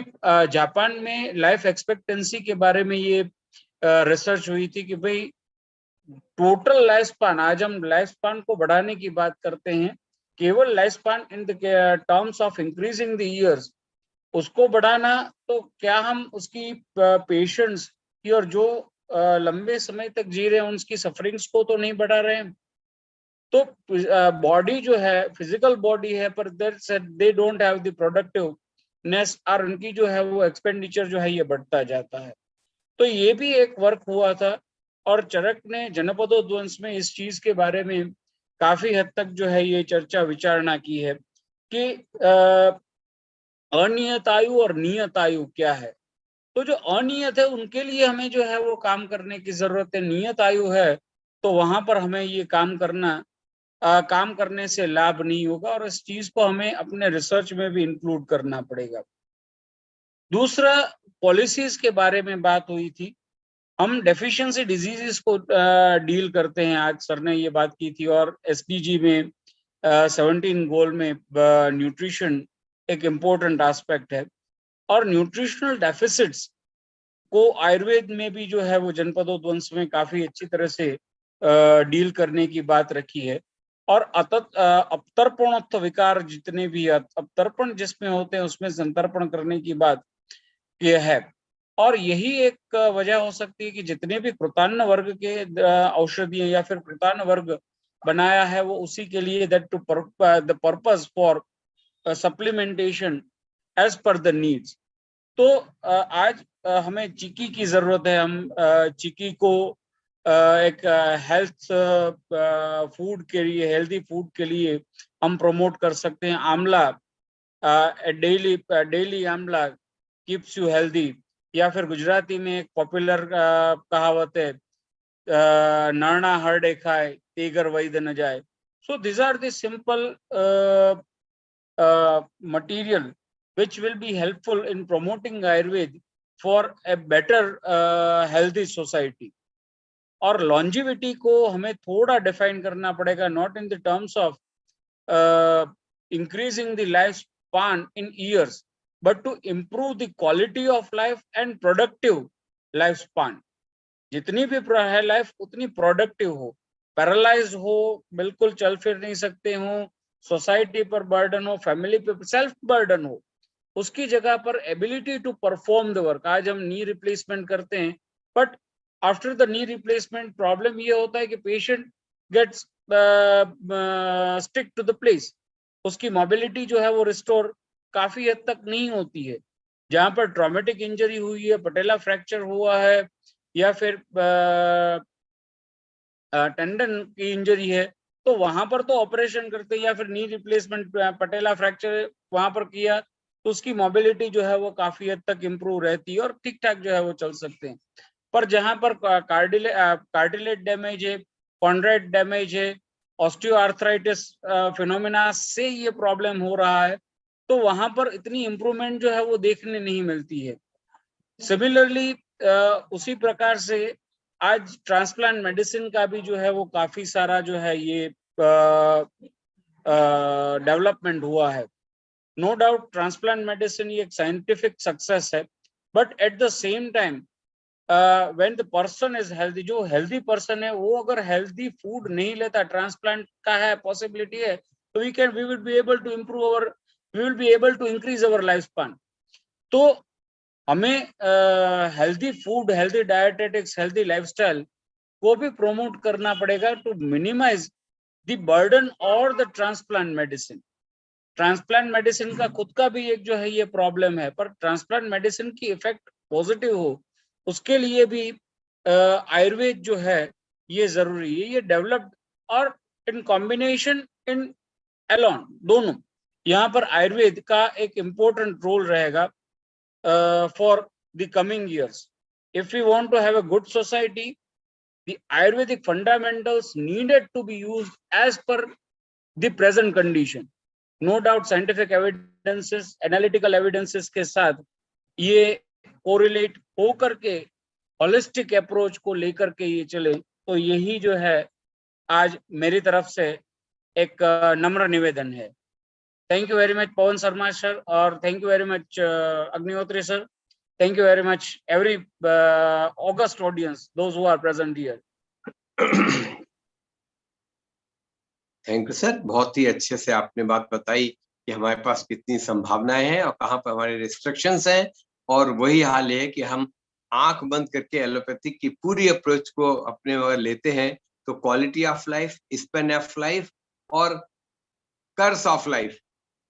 जापान में लाइफ एक्सपेक्टेंसी के बारे में ये रिसर्च हुई थी कि भाई टोटल लाइफ स्पान, आज हम लाइफ स्पान को बढ़ाने की बात करते हैं, केवल life span in the terms of increasing the years, उसको बढ़ाना, तो क्या हम उसकी पेशेंट्स की और जो लंबे समय तक जी रहे हैं उनकी सफरिंग्स को तो नहीं बढ़ा रहे हैं। तो बॉडी जो है, फिजिकल बॉडी है, पर they don't have the productiveness, और उनकी जो है वो एक्सपेंडिचर जो है ये बढ़ता जाता है। तो ये भी एक वर्क हुआ था, और चरक ने जनपदोद्वंस में इस चीज के बारे में काफी हद तक जो है ये चर्चा विचारणा की है कि अनियत आयु और नियत आयु क्या है। तो जो अनियत है उनके लिए हमें जो है वो काम करने की जरूरत है। नियत आयु है तो वहां पर हमें ये काम करने से लाभ नहीं होगा, और इस चीज को हमें अपने रिसर्च में भी इंक्लूड करना पड़ेगा। दूसरा, पॉलिसीज के बारे में बात हुई थी। हम डेफिशिएंसी डिजीजेस को डील करते हैं, आज सर ने ये बात की थी, और एसडीजी में 17 गोल में न्यूट्रिशन एक इम्पोर्टेंट एस्पेक्ट है, और न्यूट्रिशनल डेफिसिट्स को आयुर्वेद में भी जो है वो जनपदोद्वंस में काफी अच्छी तरह से डील करने की बात रखी है। और अपतर्पणोत्थ विकार जितने भी अपतर्पण जिसमें होते हैं उसमें संतर्पण करने की बात यह है। और यही एक वजह हो सकती है कि जितने भी कृतान्न वर्ग के औषधियां या फिर कृतान्न वर्ग बनाया है वो उसी के लिए, that to the purpose for supplementation as per the needs. तो आज हमें चिक्की की जरूरत है। हम चिक्की को एक हेल्थ फूड के लिए, हेल्दी फूड के लिए हम प्रमोट कर सकते हैं। आंवला, डेली आंवला कीप्स यू हेल्दी, या फिर गुजराती में एक पॉपुलर कहावत है, नाना हरडे खाए तेगर वैद न जाए। So this are the simple material which will be helpful in promoting Ayurveda for a better healthy society. और longevity को हमें थोड़ा define करना पड़ेगा, not in the terms of increasing the lifespan in years, but to improve the quality of life and productive lifespan. जितनी भी है life उतनी प्रोडक्टिव हो, पैरालाइज हो, बिल्कुल चल फिर नहीं सकते हो, सोसाइटी पर बर्डन हो, फैमिली पे सेल्फ बर्डन हो, उसकी जगह पर ability to perform the work. आज हम नी रिप्लेसमेंट करते हैं, but after the knee replacement problem ये होता है कि patient gets stick to the place, उसकी मोबिलिटी जो है वो रिस्टोर काफी हद तक नहीं होती है। जहां पर ट्रॉमेटिक इंजरी हुई है, पटेला फ्रैक्चर हुआ है, या फिर टेंडन की इंजरी है, तो वहां पर तो ऑपरेशन करते हैं, या फिर नी रिप्लेसमेंट, पटेला फ्रैक्चर वहां पर किया तो उसकी मोबिलिटी जो है वो काफी हद तक इम्प्रूव रहती है और ठीक ठाक जो है वो चल सकते हैं। पर जहां पर कार्टिलेज डैमेज है, कॉन्ड्राइट डैमेज है, ऑस्टियोआर्थराइटिस फिनोमिना से ये प्रॉब्लम हो रहा है, तो वहां पर इतनी इम्प्रूवमेंट जो है वो देखने नहीं मिलती है। सिमिलरली उसी प्रकार से आज ट्रांसप्लांट मेडिसिन का भी जो है वो काफी सारा जो है ये डेवलपमेंट हुआ है। नो डाउट ट्रांसप्लांट मेडिसिन ये एक साइंटिफिक सक्सेस है, but at the same time when the person is healthy, जो हेल्दी पर्सन है वो अगर हेल्दी फूड नहीं लेता, ट्रांसप्लांट का है पॉसिबिलिटी है, तो we will be able to increase our lifespan. तो हमें healthy food, healthy dietetics, healthy lifestyle को भी प्रमोट करना पड़ेगा टू मिनिमाइज द बर्डन और the transplant medicine. Transplant medicine का खुद का भी एक जो है ये प्रॉब्लम है, पर ट्रांसप्लांट मेडिसिन की इफेक्ट पॉजिटिव हो उसके लिए भी आयुर्वेद जो है ये जरूरी है। ये डेवलप्ड और इन कॉम्बिनेशन, इन एलोन, दोनों यहाँ पर आयुर्वेद का एक इम्पोर्टेंट रोल रहेगा for the coming years. If we want to have a good society, the Ayurvedic fundamentals needed to be used as per the present condition. No doubt scientific evidences, analytical evidences के साथ ये correlate हो करके holistic approach को लेकर के ये चले, तो यही जो है आज मेरी तरफ से एक नम्र निवेदन है। Thank you very much, Pawan Sharma sir, or thank you very much, Agnihotri sir. Thank you very much, every august audience, those who are present here. Thank you sir, बहुत ही अच्छे से आपने बात बताई कि हमारे पास कितनी संभावनाएं हैं और कहाँ पर हमारे रिस्ट्रिक्शंस हैं, और वही हाल है कि हम आंख बंद करके एलोपैथिक की पूरी अप्रोच को अपने ओर लेते हैं तो quality of life, span of life और कर्स ऑफ लाइफ,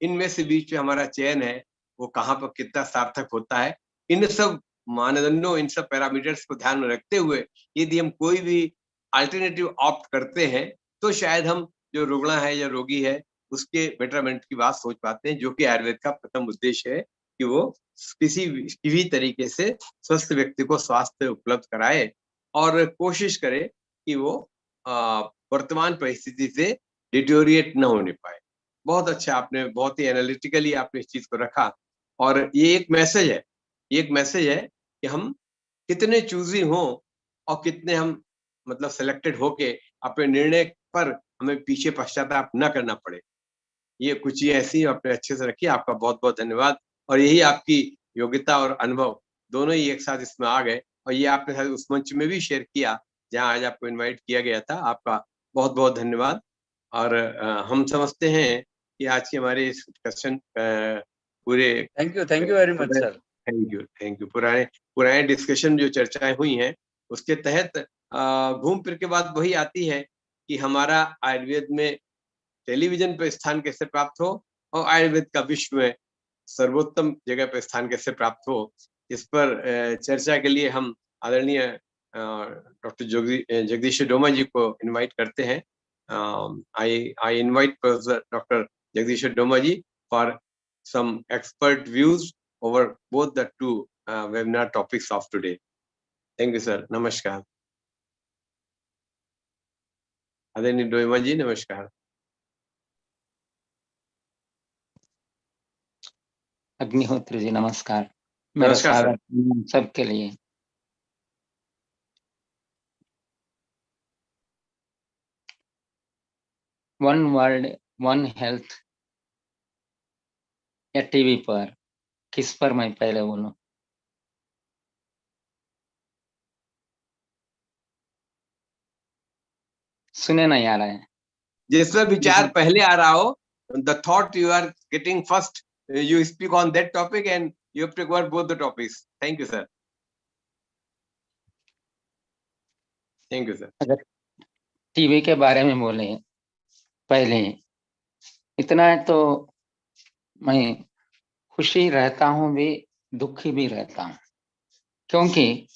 इनमें से बीच में हमारा चयन है वो कहाँ पर कितना सार्थक होता है। इन सब मानदंडों, इन सब पैरामीटर्स को ध्यान में रखते हुए यदि हम कोई भी अल्टरनेटिव ऑप्ट करते हैं तो शायद हम जो रुग्ण है या रोगी है उसके बेटरमेंट की बात सोच पाते हैं, जो कि आयुर्वेद का प्रथम उद्देश्य है कि वो किसी भी तरीके से स्वस्थ व्यक्ति को स्वास्थ्य उपलब्ध कराए और कोशिश करे कि वो वर्तमान परिस्थिति से डिटोरिएट न होने पाए। बहुत अच्छा, आपने बहुत ही एनालिटिकली आपने इस चीज को रखा, और ये एक मैसेज है, ये एक मैसेज है कि हम कितने चूजी हों और कितने हम मतलब सिलेक्टेड होके अपने निर्णय पर हमें पीछे पश्चाताप न करना पड़े। ये कुछ ही ऐसी आपने अच्छे से रखी, आपका बहुत बहुत धन्यवाद। और यही आपकी योग्यता और अनुभव दोनों ही एक साथ इसमें आ गए, और ये आपने शायद उस मंच में भी शेयर किया जहाँ आज आपको इन्वाइट किया गया था। आपका बहुत बहुत धन्यवाद। और हम समझते हैं कि आज के हमारे इस डिस्कशन पूरे thank you very much sir. Thank you. पुराने डिस्कशन जो चर्चाएं हुई हैं उसके तहत घूम फिर के बात वही आती है कि हमारा आयुर्वेद में टेलीविजन पर स्थान कैसे प्राप्त हो और आयुर्वेद का विश्व में सर्वोत्तम जगह पर स्थान कैसे प्राप्त हो, इस पर चर्चा के लिए हम आदरणीय डॉक्टर जगदीश डोमा जी को इनवाइट करते हैं। I invite Professor Dr. Jagdish Doma ji for some expert views over both the two webinar topics of today. Thank you, sir. Namaskar. आदरणीय डोमा जी, नमस्कार। अग्निहोत्री जी नमस्कार। मेरा स्वागत सबके लिए। वन वर्ल्ड वन हेल्थ या टीवी पर, किस पर मैं पहले बोलूं? सुने नहीं आ रहा है। जिस पर विचार पहले आ रहा हो, the thought you are getting first, you speak on that topic and you have to cover both the topics. Thank you, sir. Thank you, sir. अगर टीवी के बारे में बोले पहले, इतना है तो मैं खुशी रहता हूं भी, दुखी भी रहता हूं, क्योंकि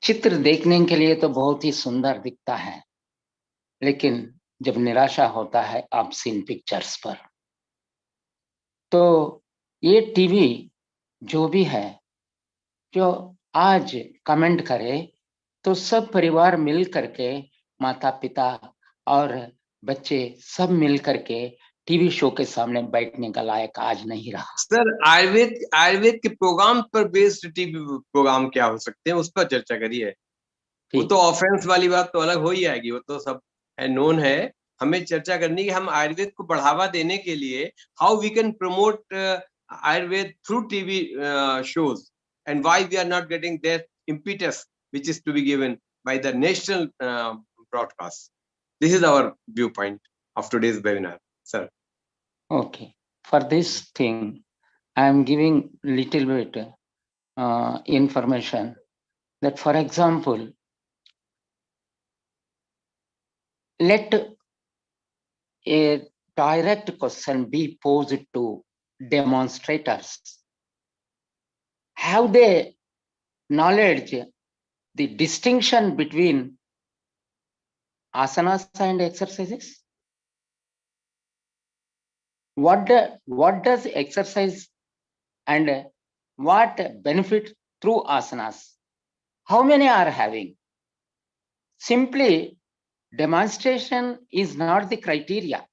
चित्र देखने के लिए तो बहुत ही सुंदर दिखता है, लेकिन जब निराशा होता है ऑब्सीन पिक्चर्स पर, तो ये टीवी जो भी है, जो आज कमेंट करे तो सब परिवार मिल करके, माता पिता और बच्चे सब मिल करके टीवी शो के सामने बैठने का लायक आज नहीं रहा। सर, आयुर्वेद के प्रोग्राम पर बेस्ड टीवी प्रोग्राम क्या हो सकते हैं, उस पर चर्चा करिए। वो तो ऑफेंस वाली बात तो अलग हो ही आएगी, वो तो सब है, नोन है। हमें चर्चा करनी कि हम आयुर्वेद को बढ़ावा देने के लिए how we can promote Ayurveda through TV shows and why we are not getting that impetus which is to be given by the national broadcast. This is our viewpoint of today's webinar, sir. Okay, for this thing I am giving little bit information that, for example, let a direct question be posed to demonstrators. Have they knowledge the distinction between asanas and exercises? What does exercise and what benefit through asanas? How many are having? Simply demonstration is not the criteria.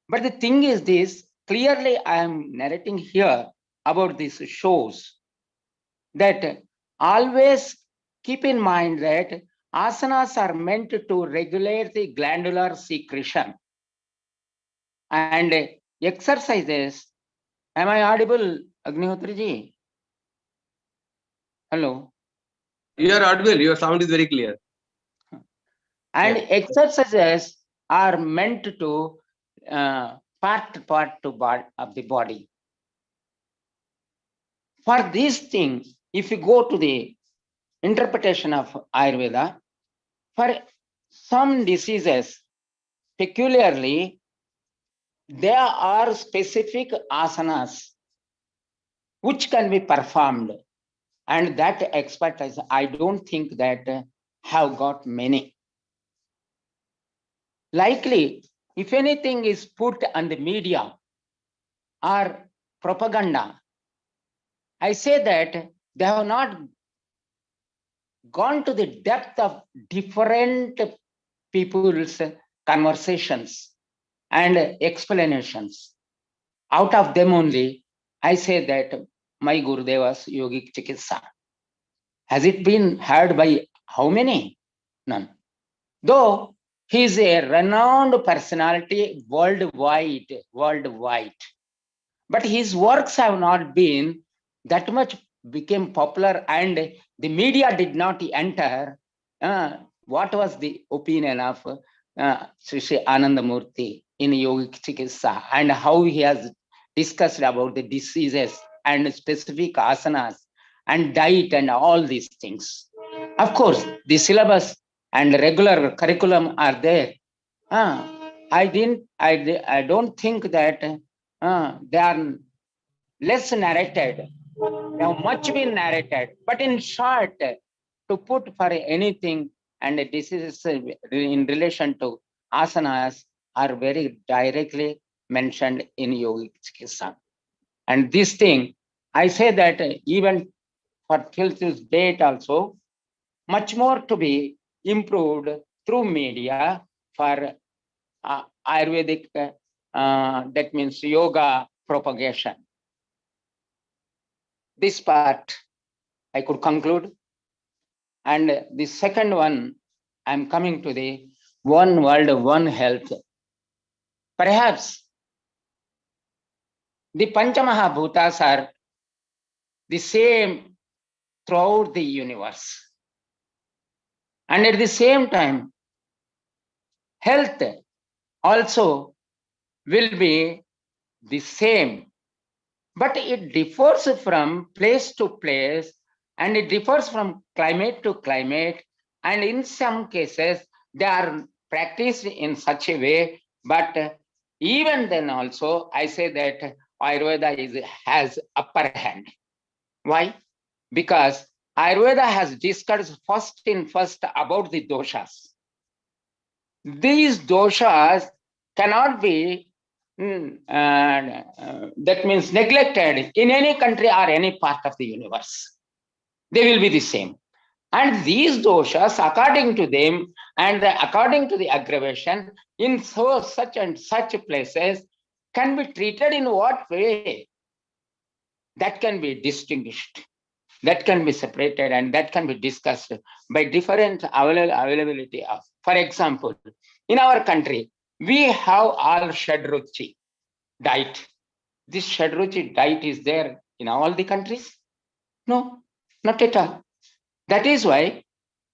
But the thing is this, clearly I am narrating here about these shows, that always keep in mind that asanas are meant to regulate the glandular secretion. And exercises, am I audible, Agnihotra ji? Hello? You are audible, your sound is very clear. And Yeah. exercises are meant to part of the body. For these things, if you go to the interpretation of Ayurveda, for some diseases, peculiarly, there are specific asanas which can be performed, and that expertise, I don't think that have got many. Likely, if anything is put on the media or propaganda, I say that they have not gone to the depth of different people's conversations and explanations. Out of them only, I say that my Gurudeva's Yogic Chikitsa. Has it been heard by how many? None. Though he is a renowned personality worldwide. But his works have not been that much became popular, and the media did not enter. What was the opinion of Sri Sri Anandamurti in Yogic Chikitsa, and how he has discussed about the diseases and specific asanas and diet and all these things. Of course, the syllabus and regular curriculum are there. I don't think that they are less narrated. They have much been narrated, but in short, to put for anything, and this is in relation to asanas are very directly mentioned in Yogic Chikitsa. And this thing, I say that even for till this date also, much more to be improved through media for Ayurvedic, that means yoga propagation. This part I could conclude. And the second one, I'm coming to the one world, one health. Perhaps the Panchamahabhutas are the same throughout the universe. And at the same time, health also will be the same, but it differs from place to place, and it differs from climate to climate, and in some cases they are practiced in such a way. But even then also, I say that Ayurveda has upper hand. Why? Because Ayurveda has discussed first about the doshas. These doshas cannot be that means neglected in any country or any part of the universe. They will be the same. And these doshas, according to them and according to the aggravation in such and such places, can be treated in what way? That can be distinguished, that can be separated, and that can be discussed by different availability of. For example, in our country, we have all Shadruchi diet. This Shadruchi diet is there in all the countries? No, not at all. That is why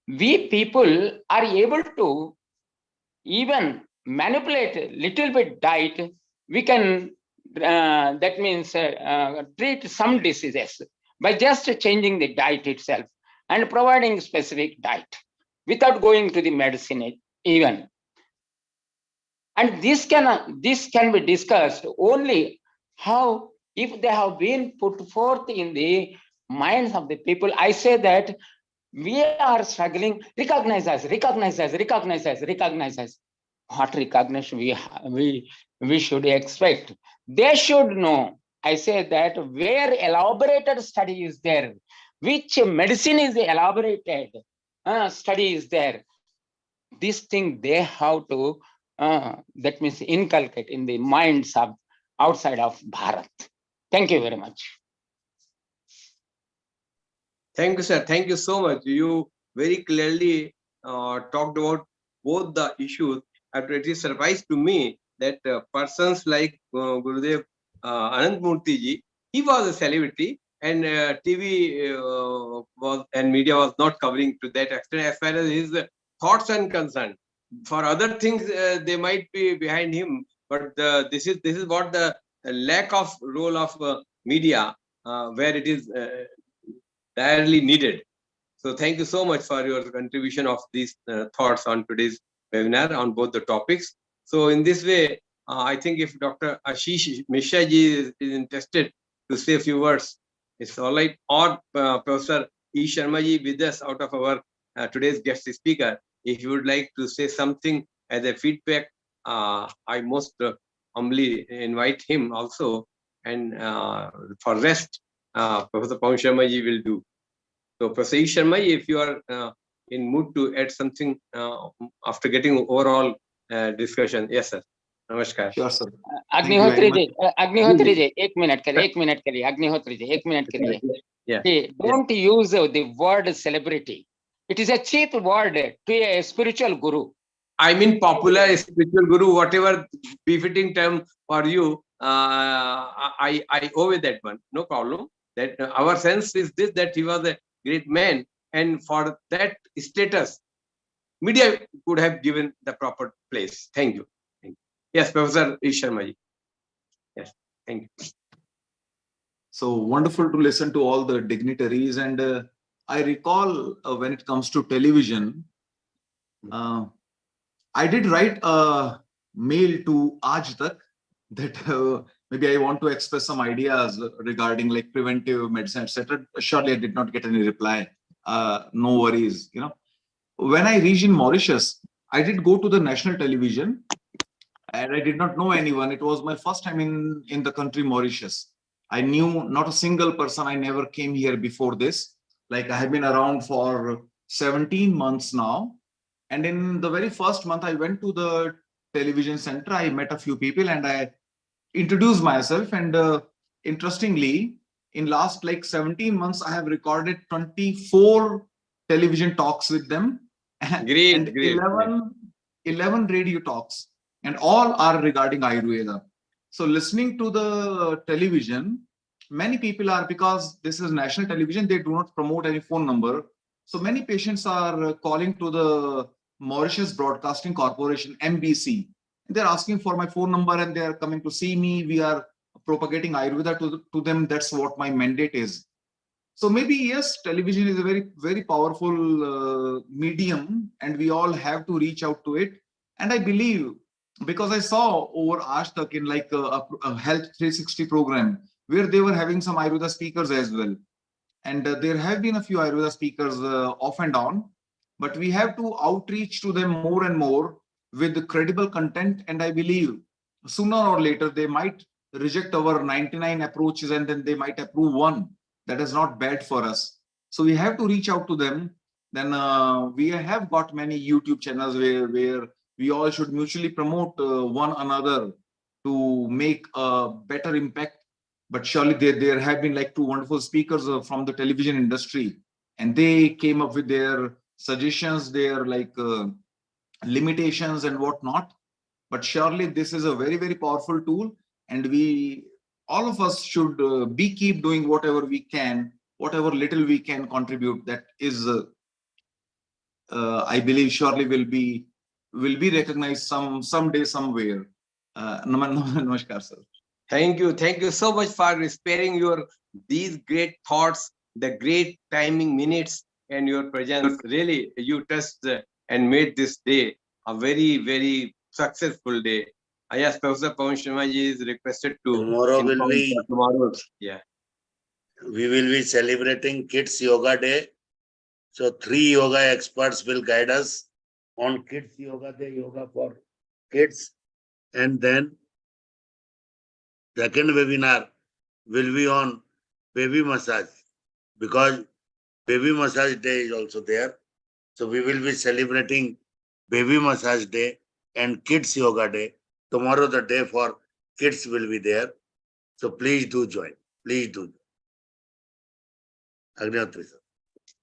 we people are able to even manipulate a little bit diet. We can, that means treat some diseases. by just changing the diet itself and providing specific diet without going to the medicine even. And this can be discussed only how, if they have been put forth in the minds of the people. I say that we are struggling. Recognize us. What recognition we should expect? They should know. I say that where elaborated study is there, which medicine is the elaborated study is there, this thing they have to that means inculcate in the minds of outside of Bharat. Thank you very much. Thank you, sir. Thank you so much. You very clearly talked about both the issues. It is surprise to me that persons like Gurudev Anant Murthy ji, he was a celebrity, and TV was and media was not covering to that extent as far as his thoughts are concerned. For other things, they might be behind him, but this is what the lack of role of media where it is direly needed. So thank you so much for your contribution of these thoughts on today's webinar on both the topics. So in this way, I think if Dr. Ashish Mishra ji is interested to say a few words, it's all right. Or Professor E. Sharma ji with us out of our today's guest speaker, if you would like to say something as a feedback, I most humbly invite him also. And for rest, Professor Pawan Sharma ji will do. So Professor E. Sharma ji, if you are in mood to add something after getting overall discussion. Yes, sir. Namaskar. Sure, sir. Agnihotri ji, एक minute करिए, अग्निहोत्री जी, एक minute करिए. Yeah. Don't use the word celebrity. It is a cheap word to a spiritual guru. I mean popular spiritual guru, whatever befitting term for you, I owe with that one. No problem. That our sense is this, that he was a great man, and for that status, media could have given the proper place. Thank you. Yes, Professor E. Sharma ji. Yes, thank you. So wonderful to listen to all the dignitaries. And I recall when it comes to television, I did write a mail to Aaj Tak that maybe I want to express some ideas regarding like preventive medicine, etc. Surely I did not get any reply. No worries. You know, when I reached in Mauritius, I did go to the national television, and I did not know anyone. It was my first time in the country Mauritius. I knew not a single person. I never came here before this. Like I have been around for 17 months now. And in the very first month, I went to the television center. I met a few people and I introduced myself. And interestingly, in last like 17 months, I have recorded 24 television talks with them. Great, and great. 11 radio talks, and all are regarding Ayurveda. So listening to the television, many people are, because this is national television, they do not promote any phone number. So many patients are calling to the Mauritius Broadcasting Corporation, MBC. They're asking for my phone number and they're coming to see me. We are propagating Ayurveda to them. That's what my mandate is. So maybe, yes, television is a very, very powerful medium and we all have to reach out to it. And I believe, because I saw over Aaj Tak in like a Health 360 program where they were having some Ayurveda speakers as well. And there have been a few Ayurveda speakers off and on, but we have to outreach to them more and more with credible content. And I believe sooner or later, they might reject our 99 approaches and then they might approve one that is not bad for us. So we have to reach out to them. Then we have got many YouTube channels where we all should mutually promote one another to make a better impact. But surely there have been like two wonderful speakers from the television industry, and they came up with their suggestions, their like limitations and whatnot. But surely this is a very, very powerful tool, and all of us should keep doing whatever we can, whatever little we can contribute. That is, I believe, surely will be recognized someday, somewhere. Namaskar, sir. Thank you so much for sparing your these great thoughts, the great timing minutes, and your presence. Really, you touched and made this day a very successful day. Yes, Professor Pawan Sharma ji is requested to Tomorrow will inform be, for tomorrow's. Yeah. we will be celebrating Kids Yoga Day. So 3 yoga experts will guide us on Kids Yoga Day, yoga for kids. And then second webinar will be on baby massage, because baby massage day is also there. So we will be celebrating baby massage day and Kids Yoga Day. Tomorrow the day for kids will be there. So please do join. Please do. Agnihotri sir.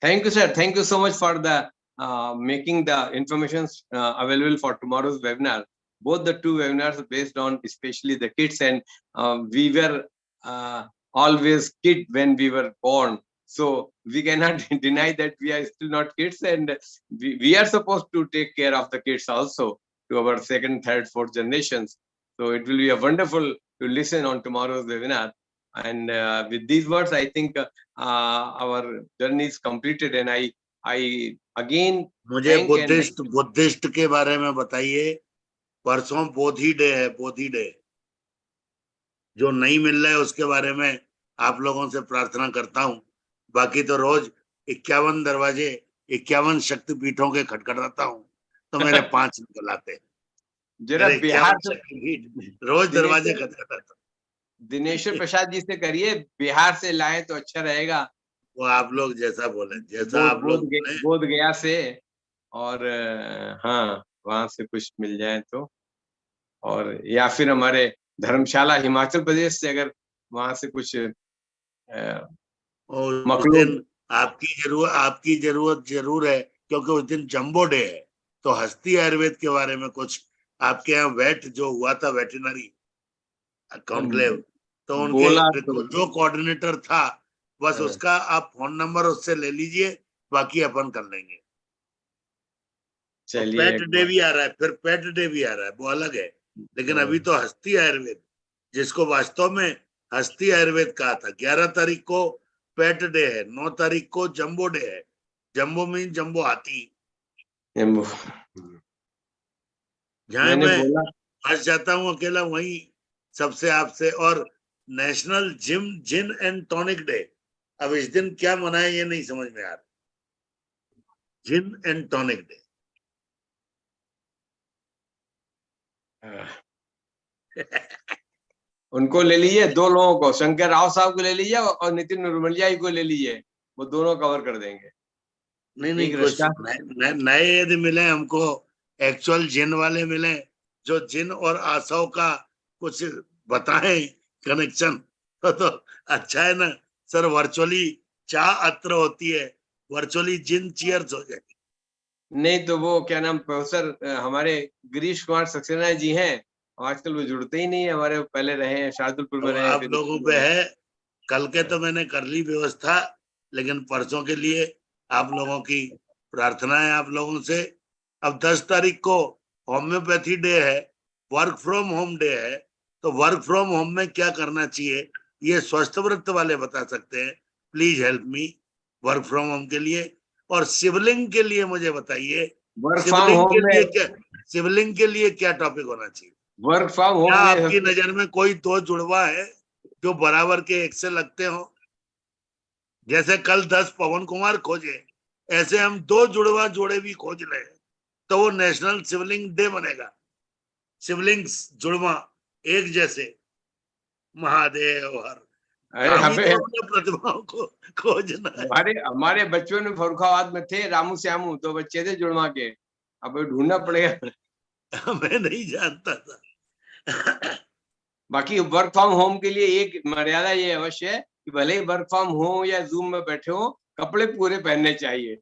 Thank you, sir. Thank you so much for the making the information available for tomorrow's webinar. Both the two webinars are based on especially the kids, and we were always kid when we were born. So we cannot deny that we are still not kids, and we are supposed to take care of the kids also to our second, third, fourth generations. So it will be a wonderful to listen on tomorrow's webinar. And with these words, I think our journey is completed, and I again मुझे Buddhist के बारे में बताइए. परसों बोधि day है, बोधि day. जो नहीं मिल रहा है उसके बारे में आप लोगों से प्रार्थना करता हूं. बाकी तो रोज 51 दरवाजे 51 शक्तिपीठों के खटखटाता हूं तो मेरे 5 निकल आते. जरा बिहार रोज दरवाजे खटखटाता. दिनेश्वर प्रसाद जी से करिए, बिहार से लाए तो अच्छा रहेगा. वो आप लोग जैसा बोले, जैसा आप लोग बोध गया से, और हाँ वहां से कुछ मिल जाए तो, और या फिर हमारे धर्मशाला हिमाचल प्रदेश से अगर वहां से कुछ आपकी जरूरत जरूर है, क्योंकि उस दिन जंबो डे है. तो हस्ती आयुर्वेद के बारे में कुछ आपके यहाँ वेट जो हुआ था, वेटरनरी कॉन्क्लेव, तो उनके जो कोऑर्डिनेटर था, बस उसका आप फोन नंबर उससे ले लीजिए, बाकी अपन कर लेंगे. पेट डे भी आ रहा है, फिर पेट डे भी आ रहा है, वो अलग है. लेकिन अभी तो हस्ती आयुर्वेद, जिसको वास्तव में हस्ती आयुर्वेद कहा था, 11 तारीख को पेट डे है, 9 तारीख को जंबो डे है. जंबो मीन जंबो हाथी. जहां मैं फंस जाता हूँ अकेला, वही सबसे आपसे. और national gin and tonic day, अब इस दिन क्या मनाए ये नहीं समझ में आ रहा. जिन एंड टॉनिक डे. उनको ले लीजिए, 2 लोगों को, शंकर राव साहब को ले लीजिए और नितिन निर्मलिया को ले लीजिए, वो दोनों कवर कर देंगे. नहीं कुछ नए यदि मिले हमको, एक्चुअल जिन वाले मिले जो जिन और आशाओं का कुछ बताएं कनेक्शन, तो अच्छा है ना सर. वर्चुअली चाह अत्र होती है, वर्चुअली जिन चीयर्स हो जाएगी. नहीं तो वो क्या नाम, प्रोफेसर हमारे गिरीश कुमार सक्सेना जी हैं, आजकल वो जुड़ते ही नहीं है. हमारे पहले रहे हैं शार्दुलपुर में रहे. आप लोगों पे है. कल के तो मैंने कर ली व्यवस्था, लेकिन परसों के लिए आप लोगों की प्रार्थना है आप लोगों से. अब 10 तारीख को होम्योपैथी डे है, वर्क फ्रॉम होम डे है. तो वर्क फ्रॉम होम में क्या करना चाहिए ये स्वस्थ व्रत वाले बता सकते हैं. Please help me work from home के लिए. और शिवलिंग के लिए मुझे बताइए, शिवलिंग के लिए क्या टॉपिक होना चाहिए. वर्क फ्रॉम होम आपकी नजर में कोई 2 जुड़वा है जो बराबर के एक से लगते हो? जैसे कल 10 पवन कुमार खोजे, ऐसे हम 2 जुड़वा जोड़े भी खोज रहे हैं, तो वो नेशनल शिवलिंग डे बनेगा. शिवलिंग जुड़वा एक जैसे, महादेव हर. तो प्रतिभाओं को खोजना है. हमारे बच्चों ने फरुखाबाद में थे रामू श्यामू, तो बच्चे थे जुड़वा के. अब ढूंढना पड़ेगा. मैं नहीं जानता था. बाकी वर्क फ्रॉम होम के लिए एक मर्यादा ये अवश्य है कि भले ही वर्क फ्रॉम हो या जूम में बैठे हो, कपड़े पूरे पहनने चाहिए.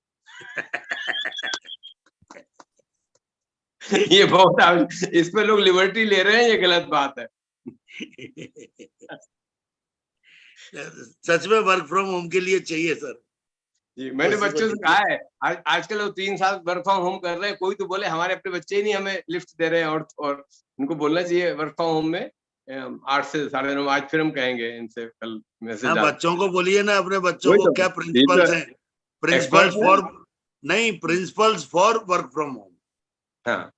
ये बहुत, इसमें लोग लिबर्टी ले रहे हैं, ये गलत बात है. सच में वर्क फ्रॉम होम के लिए चाहिए सर. जी, मैंने बच्चों से कहा है, आजकल वो 3 साल वर्क फ्रॉम होम कर रहे हैं. कोई तो बोले हमारे अपने बच्चे ही नहीं हमें लिफ्ट दे रहे हैं, और उनको बोलना चाहिए वर्क फ्रॉम होम में 8 से 9:30, आज फिर हम कहेंगे इनसे, कल मैसेज हाँ, डाल। बच्चों को बोलिए ना, अपने बच्चों वही को तो, क्या ये प्रिंसिपल्स तो हैं, प्रिंसिपल्स एक्सपर्ट फॉर, नहीं, principles for work from home. हाँ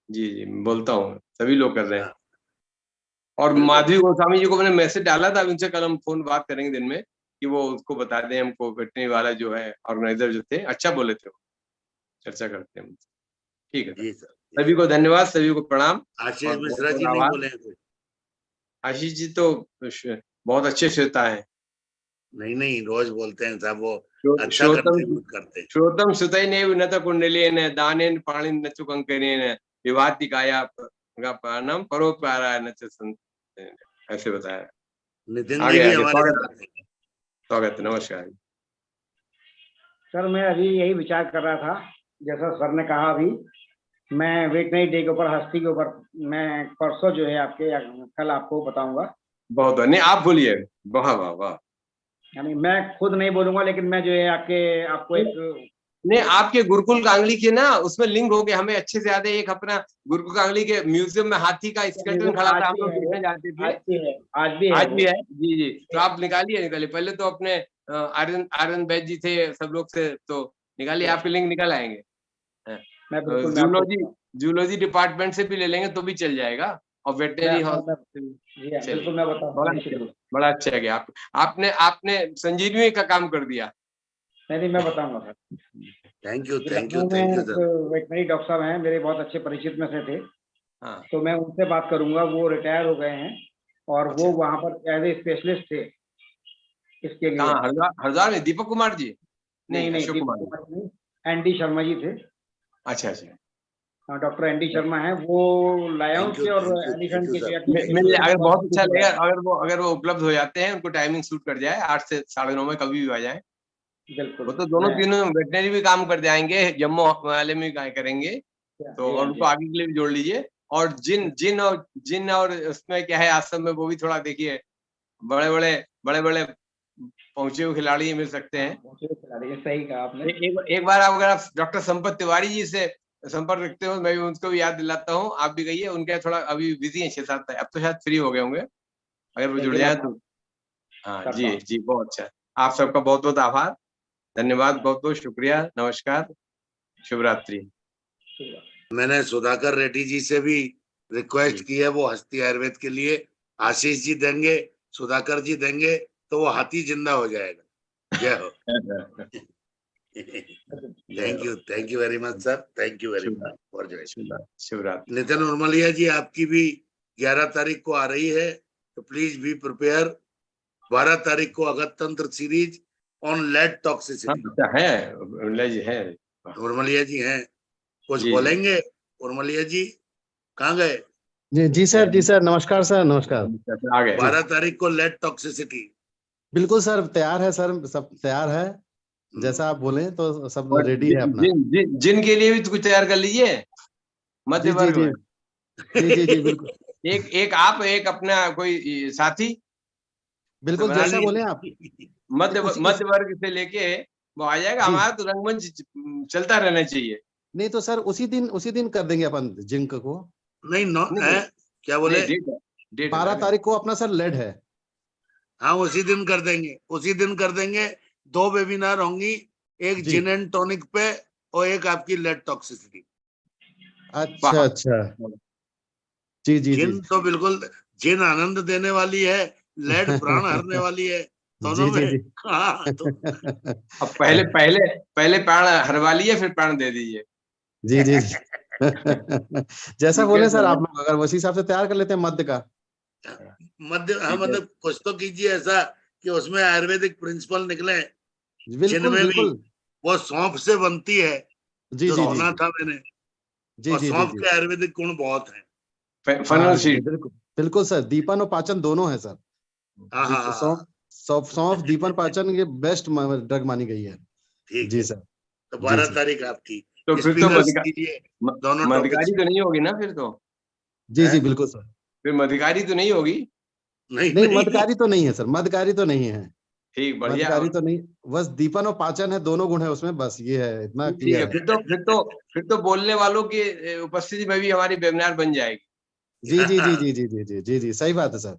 जी जी, बोलता हूँ, सभी लोग कर रहे हैं। हाँ, और बिल्कुल। माधवी गोस्वामी जी को मैंने मैसेज डाला था, उनसे कल हम फोन बात करेंगे दिन में, कि वो उसको बता दें हमको, वेटरनरी वाला जो है ऑर्गेनाइजर जो थे, अच्छा बोले थे वो, चर्चा करते हैं उनसे। ठीक है सर, जी सर। सभी को धन्यवाद, सभी को प्रणाम। आशीष और बहुत मिश्रा बहुत जी नहीं आभार। बोले हैं कुछ? आशीष जी तो बहुत अच्छे श्रोता है। नहीं, रोज बोलते हैं साहब, वो अच्छा श्रोतम करते करते हैं। श्रोतम सुतैने उन्नत कुंडलेन दानेन पाणिन न चुकंकरेन विभाति काया प्राणम परोपकाराय न च ऐसे बताया। नितिन जी आगे भी आगे, हमारे स्वागत साथ हैं। स्वागत, नमस्कार। सर मैं अभी यही विचार कर रहा था, जैसा सर ने कहा अभी, मैं वेटनरी डे के ऊपर, हस्ती के ऊपर, मैं परसों जो है आपके या कल आपको बताऊंगा। बहुत नहीं, आप बोलिए। वाह वाह वाह। यानी मैं खुद नहीं बोलूंगा, लेकिन मैं जो है आपको एक नहीं, आपके गुरुकुल कांगली के ना उसमें लिंक हो गया, हमें अच्छे से याद है। एक अपना गुरुकुल कांगली के म्यूजियम में हाथी का स्केलेटन खड़ा था, हम लोग देखने जाते थे। आज भी है, आज भी है जी जी। तो आप निकालिए। पहले तो अपने आर्यन बैच जी थे, सब लोग से, तो निकालिए, आपके लिंक निकल आएंगे। जूलॉजी डिपार्टमेंट से भी ले लेंगे तो भी चल जाएगा, और वेटनरी बिल्कुल मैं बताऊंगा। बड़ा अच्छा गया। आपने संजीवनी का काम कर दिया। नहीं, मैं बताऊंगा sir. Thank you sir. Veterinary doctor साहब हैं मेरे, बहुत अच्छे परिचित में से थे। हाँ, तो मैं उनसे बात करूंगा, वो रिटायर हो गए हैं और वो वहां पर एज ए स्पेशलिस्ट थे इसके लिए। हरिद्वार में दीपक कुमार जी? नहीं, अशोक दीपक कुमार नहीं, एनडी शर्मा जी थे। अच्छा अच्छा, डॉक्टर एनडी शर्मा है, वो लायन के और एलिफेंट के अगर बहुत अच्छा लगेगा, अगर वो उपलब्ध हो जाते हैं, उनको टाइमिंग सूट कर जाए, 8 से 9:30 में कभी भी आ जाए। बिल्कुल, वो तो दोनों तीनों वेटनरी भी काम कर जाएंगे, जम्मू वाले में भी करेंगे, तो और उनको आगे के लिए भी जोड़ लीजिए। और जिन और उसमें क्या है, आश्रम में वो भी थोड़ा देखिए, बड़े बड़े पहुंचे हुए खिलाड़ी मिल सकते हैं। सही कहा आपने। एक बार अगर आप डॉक्टर संपत तिवारी जी से संपर्क रखते हो, मैं भी उनको भी याद दिलाता हूँ, आप भी कहिए। उनके थोड़ा अभी बिजी है 6-7, अब तो शायद फ्री हो गए होंगे, अगर वो जुड़ जाए तो। हाँ जी, बहुत अच्छा। आप सबका बहुत बहुत आभार, धन्यवाद, बहुत बहुत शुक्रिया, नमस्कार, शुभ रात्रि। मैंने सुधाकर रेड्डी जी से भी रिक्वेस्ट की है, वो हस्ती आयुर्वेद के लिए आशीष जी देंगे, सुधाकर जी देंगे, तो वो हाथी जिंदा हो जाएगा। जय हो। Thank you very much sir, thank you very much for joining. Shivratri. Nitin Urmaliya ji, आपकी भी 11 तारीख को आ रही है, तो प्लीज बी प्रिपेयर। 12 तारीख को अगतंत्र सीरीज ऑन लेड टॉक्सिसिटी है। उर्मलिया जी हैं, कुछ बोलेंगे? उर्मलिया जी कहाँ गए? जी सर, नमस्कार सर, नमस्कार। 12 तारीख को लेड टॉक्सिसिटी। बिल्कुल सर, तैयार है सर, सब तैयार है, जैसा आप बोले तो सब रेडी है अपना। जिन के लिए भी तो कुछ तैयार कर लीजिए, मध्य वर्ग में। जी बिल्कुल। एक आप, एक अपना कोई साथी, बिल्कुल जैसा बोले आप। मध्य वर्ग से लेके वो आ जाएगा। हमारा तो रंगमंच चलता रहना चाहिए। नहीं तो सर उसी दिन कर देंगे अपन जिंक को। नहीं, क्या बोले? 12 तारीख को अपना सर लेड है। हाँ, उसी दिन कर देंगे। 2 वेबिनार होंगी, एक जिन एंड टॉनिक पे और एक आपकी लेड टॉक्सिसिटी। अच्छा जी जिन तो बिल्कुल, जिन आनंद देने वाली है, लेड प्राण हरने वाली है, दोनों में। हाँ, तो अब पहले प्राण हरवा लिए, फिर प्राण दे दीजिए। जी जैसा बोले सर आप लोग, अगर उसी हिसाब से तैयार कर लेते हैं मध्य का। हाँ, मतलब कुछ तो कीजिए ऐसा कि उसमें आयुर्वेदिक प्रिंसिपल निकले, जिनमें भी वो सौंफ से बनती है, जो सुना था मैंने। और सौंफ के आयुर्वेदिक गुण बहुत हैं। बिल्कुल सर, दीपन और पाचन दोनों है सर। सौंफ दीपन पाचन ये बेस्ट ड्रग मानी गई है। ठीक जी है सर। तो 12 तारीख आपकी। तो फिर तो मधिकारी तो नहीं होगी ना फिर तो? जी बिल्कुल सर। फिर मधिकारी तो नहीं होगी? नहीं मधकारी तो नहीं है सर, मधकारी तो नहीं है। ठीक, बढ़िया। मधकारी तो नहीं, बस दीपन और पाचन है, दोनों गुण है उसमें, बस ये है, इतना क्लियर है। फिर तो बोलने वालों की उपस्थिति में भी हमारी वेबिनार बन जाएगी। जी जी जी जी जी जी जी जी जी, सही बात है सर,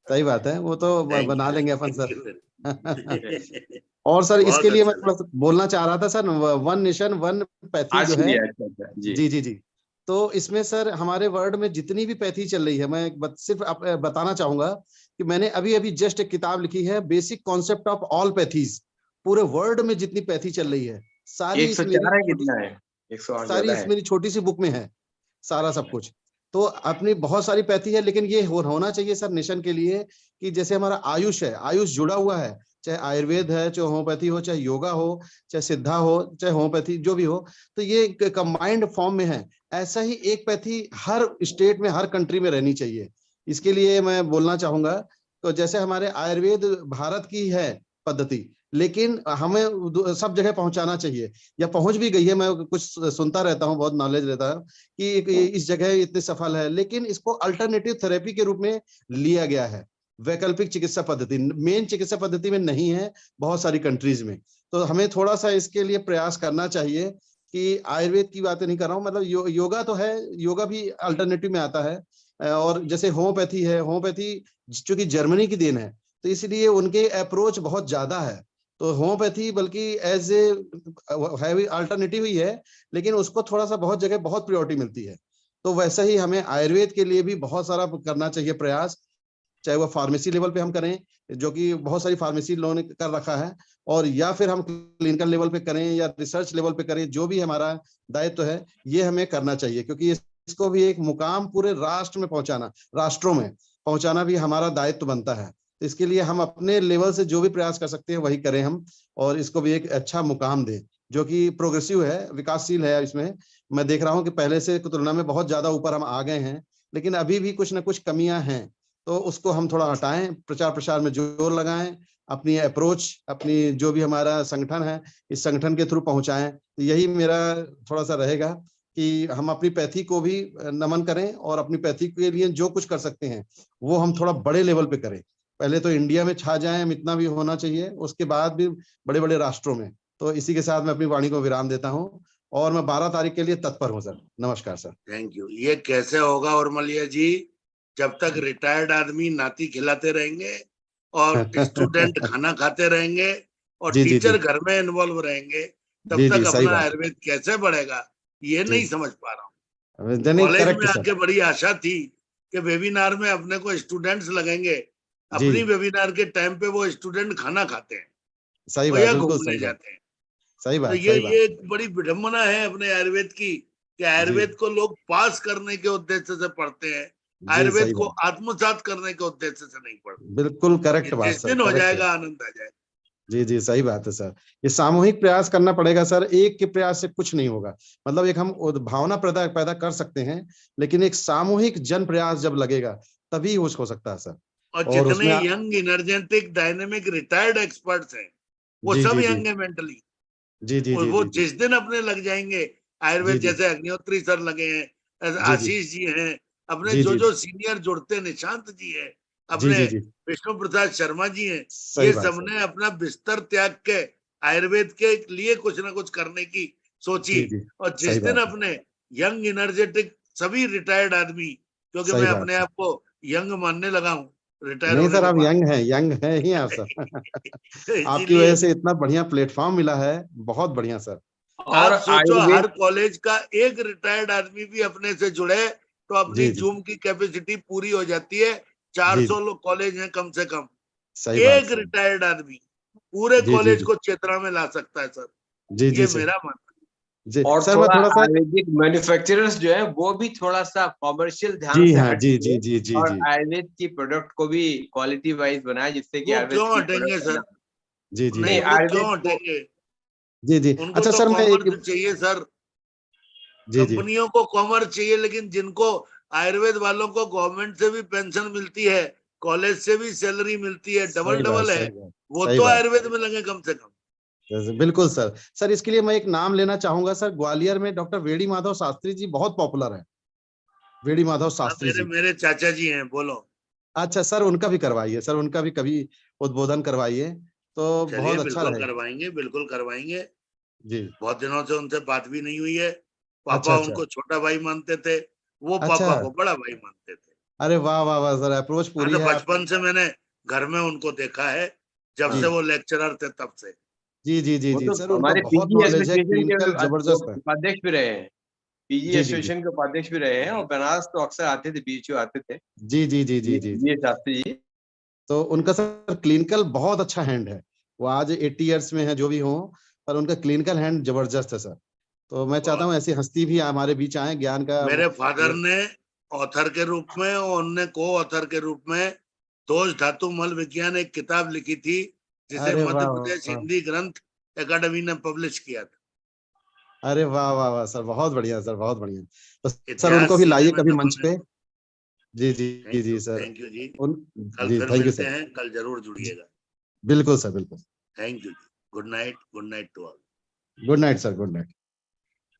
सही बात है, वो तो बना लेंगे अपन सर। और सर बहुत इसके लिए मैं अच्छा थोड़ा सा बोलना चाह रहा था sir, one nation one pathy जो है। अच्छा जी जी जी जी। तो इसमें सर हमारे वर्ल्ड में जितनी भी पैथी चल रही है, मैं सिर्फ बताना चाहूंगा कि मैंने अभी अभी जस्ट एक किताब लिखी है, basic concept of all pathies. पूरे वर्ल्ड में जितनी पैथी चल रही है सारी इस मेरी 104 है, कितना है? 108 सारी ज्यादा इस है। मेरी छोटी सी बुक में है, सारा सब कुछ। तो अपनी बहुत सारी पैथी है, लेकिन ये होना चाहिए सर नेशन के लिए कि जैसे हमारा आयुष है, आयुष जुड़ा हुआ है, चाहे आयुर्वेद है, चाहे होम्योपैथी हो, चाहे योगा हो, चाहे सिद्धा हो, चाहे होम्योपैथी जो भी हो, तो ये कंबाइंड फॉर्म में है। ऐसा ही एक पैथी हर स्टेट में, हर कंट्री में रहनी चाहिए। इसके लिए मैं बोलना चाहूंगा, तो जैसे हमारे आयुर्वेद भारत की है पद्धति, लेकिन हमें सब जगह पहुंचाना चाहिए, या पहुंच भी गई है। मैं कुछ सुनता रहता हूँ, बहुत नॉलेज रहता है कि इस जगह इतने सफल है, लेकिन इसको अल्टरनेटिव थेरेपी के रूप में लिया गया है। वैकल्पिक चिकित्सा पद्धति मेन चिकित्सा पद्धति में नहीं है बहुत सारी कंट्रीज में। तो हमें थोड़ा सा इसके लिए प्रयास करना चाहिए कि आयुर्वेद की बातें नहीं कर रहा हूँ, मतलब योगा तो है, योगा भी अल्टरनेटिव में आता है। और जैसे होम्योपैथी है, होम्योपैथी चूंकि जर्मनी की देन है, तो इसलिए उनके अप्रोच बहुत ज्यादा है। तो होम्योपैथी बल्कि एज ए हैवी अल्टरनेटिव ही है, लेकिन उसको थोड़ा सा बहुत जगह बहुत प्रायोरिटी मिलती है। तो वैसे ही हमें आयुर्वेद के लिए भी बहुत सारा करना चाहिए प्रयास, चाहे वो फार्मेसी लेवल पे हम करें, जो कि बहुत सारी फार्मेसी लोगों ने कर रखा है, और या फिर हम क्लिनिकल लेवल पे करें या रिसर्च लेवल पे करें, जो भी हमारा दायित्व है ये हमें करना चाहिए, क्योंकि इसको भी एक मुकाम पूरे राष्ट्र में पहुंचाना, राष्ट्रों में पहुंचाना भी हमारा दायित्व बनता है। तो इसके लिए हम अपने लेवल से जो भी प्रयास कर सकते हैं वही करें हम, और इसको भी एक अच्छा मुकाम दें जो कि प्रोग्रेसिव है, विकासशील है। इसमें मैं देख रहा हूँ कि पहले से तुलना में बहुत ज्यादा ऊपर हम आ गए हैं, लेकिन अभी भी कुछ ना कुछ कमियां हैं। तो उसको हम थोड़ा हटाएं, प्रचार प्रसार में जोर लगाएं, अपनी अप्रोच, अपनी जो भी हमारा संगठन है इस संगठन के थ्रू पहुंचाएं। तो यही मेरा थोड़ा सा रहेगा कि हम अपनी पैथी को भी नमन करें, और अपनी पैथी के लिए जो कुछ कर सकते हैं वो हम थोड़ा बड़े लेवल पे करें। पहले तो इंडिया में छा जाएं, इतना भी होना चाहिए, उसके बाद भी बड़े बड़े राष्ट्रों में। तो इसी के साथ मैं अपनी वाणी को विराम देता हूँ, और मैं 12 तारीख के लिए तत्पर हूँ सर। नमस्कार सर। Thank you. ये कैसे होगा और मलिया जी, जब तक रिटायर्ड आदमी नाती खिलाते रहेंगे और स्टूडेंट खाना खाते रहेंगे और जी जी जी टीचर घर में इन्वॉल्व रहेंगे, तब जी जी, तक सही अपना बात आयुर्वेद कैसे बढ़ेगा, ये जी। नहीं समझ पा रहा हूँ। नहीं, कॉलेज करेक्ट में सर। आके बड़ी आशा थी कि वेबिनार में अपने को स्टूडेंट्स लगेंगे, जी, अपनी वेबिनार के टाइम पे वो स्टूडेंट खाना खाते हैं सही और बात, या बिल्कुल घूमने सही बात, जाते हैं। सही तो बात, ये सही बात। एक बड़ी विडंबना है अपने आयुर्वेद की कि जी आयुर्वेद को लोग पास करने के उद्देश्य से पढ़ते हैं, जी, आयुर्वेद सही को बात, आत्मसात करने के उद्देश्य से नहीं पढ़ते। बिल्कुल ये करेक्ट बात जिस सर, दिन हो करेक्ट है। जाएगा आनंद आ जाएगा। जी जी, सही बात है सर। ये सामूहिक प्रयास करना पड़ेगा सर, एक के प्रयास से कुछ नहीं होगा। मतलब एक हम भावना पैदा पैदा कर सकते हैं, लेकिन एक सामूहिक जन प्रयास जब लगेगा तभी कुछ हो सकता है सर। और और जितने उसमें young energetic dynamic retired experts हैं वो जी सब जी जी यंग है मेंटली। जी जी और जी वो जी जी जिस दिन अपने लग जाएंगे, जी आयुर्वेद जी जैसे अग्निहोत्री सर लगे हैं, ऐसे जी जी आशीष जी हैं, अपने जी जो जी जो सीनियर जुड़ते, निशांत जी हैं, जी अपने जी जी, विष्णु प्रसाद शर्मा जी हैं, सही ये बात सर। सबने अपना बिस्तर त्याग के आयुर्वेद के लिए कुछ ना कुछ करने की सोची। जी जी, और सही जिस दिन बात है, अपने यंग एनर्जेटिक सभी रिटायर्ड आदमी, क्योंकि सही मैं बात अपने सर। आप को यंग मानने लगा हूँ रिटायर नहीं होने सर, के आप बाद। यंग है ही यार सर। तो आपकी वजह इसीलिए से इतना बढ़िया प्लेटफॉर्म मिला है, बहुत बढ़िया सर। और आप सोचो आयुर्वेद हर कॉलेज का एक रिटायर्ड आदमी भी अपने से जुड़े तो अपनी जी जी जूम की कैपेसिटी पूरी हो जाती है। जी 400 जी, लोग कॉलेज हैं कम से कम, सही बात एक सर। रिटायर्ड आदमी पूरे जी जी कॉलेज जी को चेतना में ला सकता है सर। जी जी ये सर। मेरा मानना जी और सर, मैं थोड़ा थोड़ा सा, आयुर्वेदिक मैन्युफैक्चरर्स जो है वो भी थोड़ा सा कॉमर्शियल ध्यान जी से हाँ, जी हटके जी जी जी और जी आयुर्वेद की प्रोडक्ट को भी क्वालिटी वाइज बनाए, जिससे है। कि वो आयुर्वेद क्यों की हटेंगे प्रोडक्ट सर? जी जी नहीं, नहीं जी वो क्यों आयुर्वेद को हटेंगे? जी जी। उनको अच्छा तो सर, मैं एक, कॉमर्स चाहिए सर, जी जी कंपनियों को कॉमर्स चाहिए, लेकिन जिनको आयुर्वेद वालों को गवर्नमेंट से भी पेंशन मिलती है, कॉलेज से भी सैलरी मिलती है, डबल सही बात, डबल है, सही बात, वो सही तो बात। आयुर्वेद में लगे कम से कम। बिल्कुल सर। सर इसके लिए मैं एक नाम लेना चाहूंगा सर, ग्वालियर में डॉक्टर वेडी माधव शास्त्री जी बहुत पॉपुलर है, वेडी माधव हाँ, शास्त्री मेरे जी। मेरे चाचा जी हैं, बोलो। अच्छा सर, उनका भी करवाइए सर, उनका भी कभी उद्बोधन करवाइए, तो चलिए बहुत अच्छा बिल्कुल रहेगा। करवाएंगे, बिल्कुल करवाएंगे। जी। बहुत दिनों से उनसे बात भी नहीं हुई है। अच्छा पापा अच्छा। उनको छोटा भाई मानते थे, वो अच्छा। पापा को बड़ा भाई मानते थे। अरे वाह वाह वाह सर, अप्रोच हाँ, पूरी तो है आपकी। बचपन से मैंने घर में उनको देखा है, जब जी से वो लेक्चरर थे तब से। जी जी जी वो जी तो सर, उनका हमारे बहुत पीजी नॉलेज है, एसोसिएशन के क्लिनिकल जबरदस्त है। उपाध्यक्ष भी रहे हैं, पीजी जी जी जी एसोसिएशन के उपाध्यक्ष भी रहे हैं, और बनारस तो अक्सर आते थे, बीएचयू आते थे जी जी जी जी जी जी। ये शास्त्री जी। तो उनका सर क्लिनिकल बहुत अच्छा हैंड है। वो आज 80 इयर्स में है जो भी हो, पर उनका क्लिनिकल हैंड जबरदस्त है सर। तो मैं चाहता हूँ ऐसी हस्ती भी हमारे बीच आए, ज्ञान का मेरे फादर ने ऑथर के रूप में और उनने को ऑथर के रूप में दोष धातु मल विज्ञान एक किताब लिखी थी, जिसे अरे मध्य वाह प्रदेश वाह, हिंदी ग्रंथ एकेडमी ने पब्लिश किया था। अरे वाह वाह वाह सर, बहुत बढ़िया सर, बहुत बढ़िया। तो सर इतिहास उनको भी सीने लाइए में कभी दबा मंच है। पे। जी जी जी जी सर। थैंक यू जी। उन कल जी फिर थैंक यू मिलते सर। हैं, कल जरूर जुड़िएगा। बिल्कुल सर, बिल्कुल। Thank you ji. Good night to all. Good night sir, good night.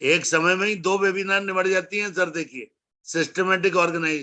एक समय में ही 2 वेबिनार निबट जाती हैं सर, देखिए सिस्टमेटिक ऑर्गेनाइज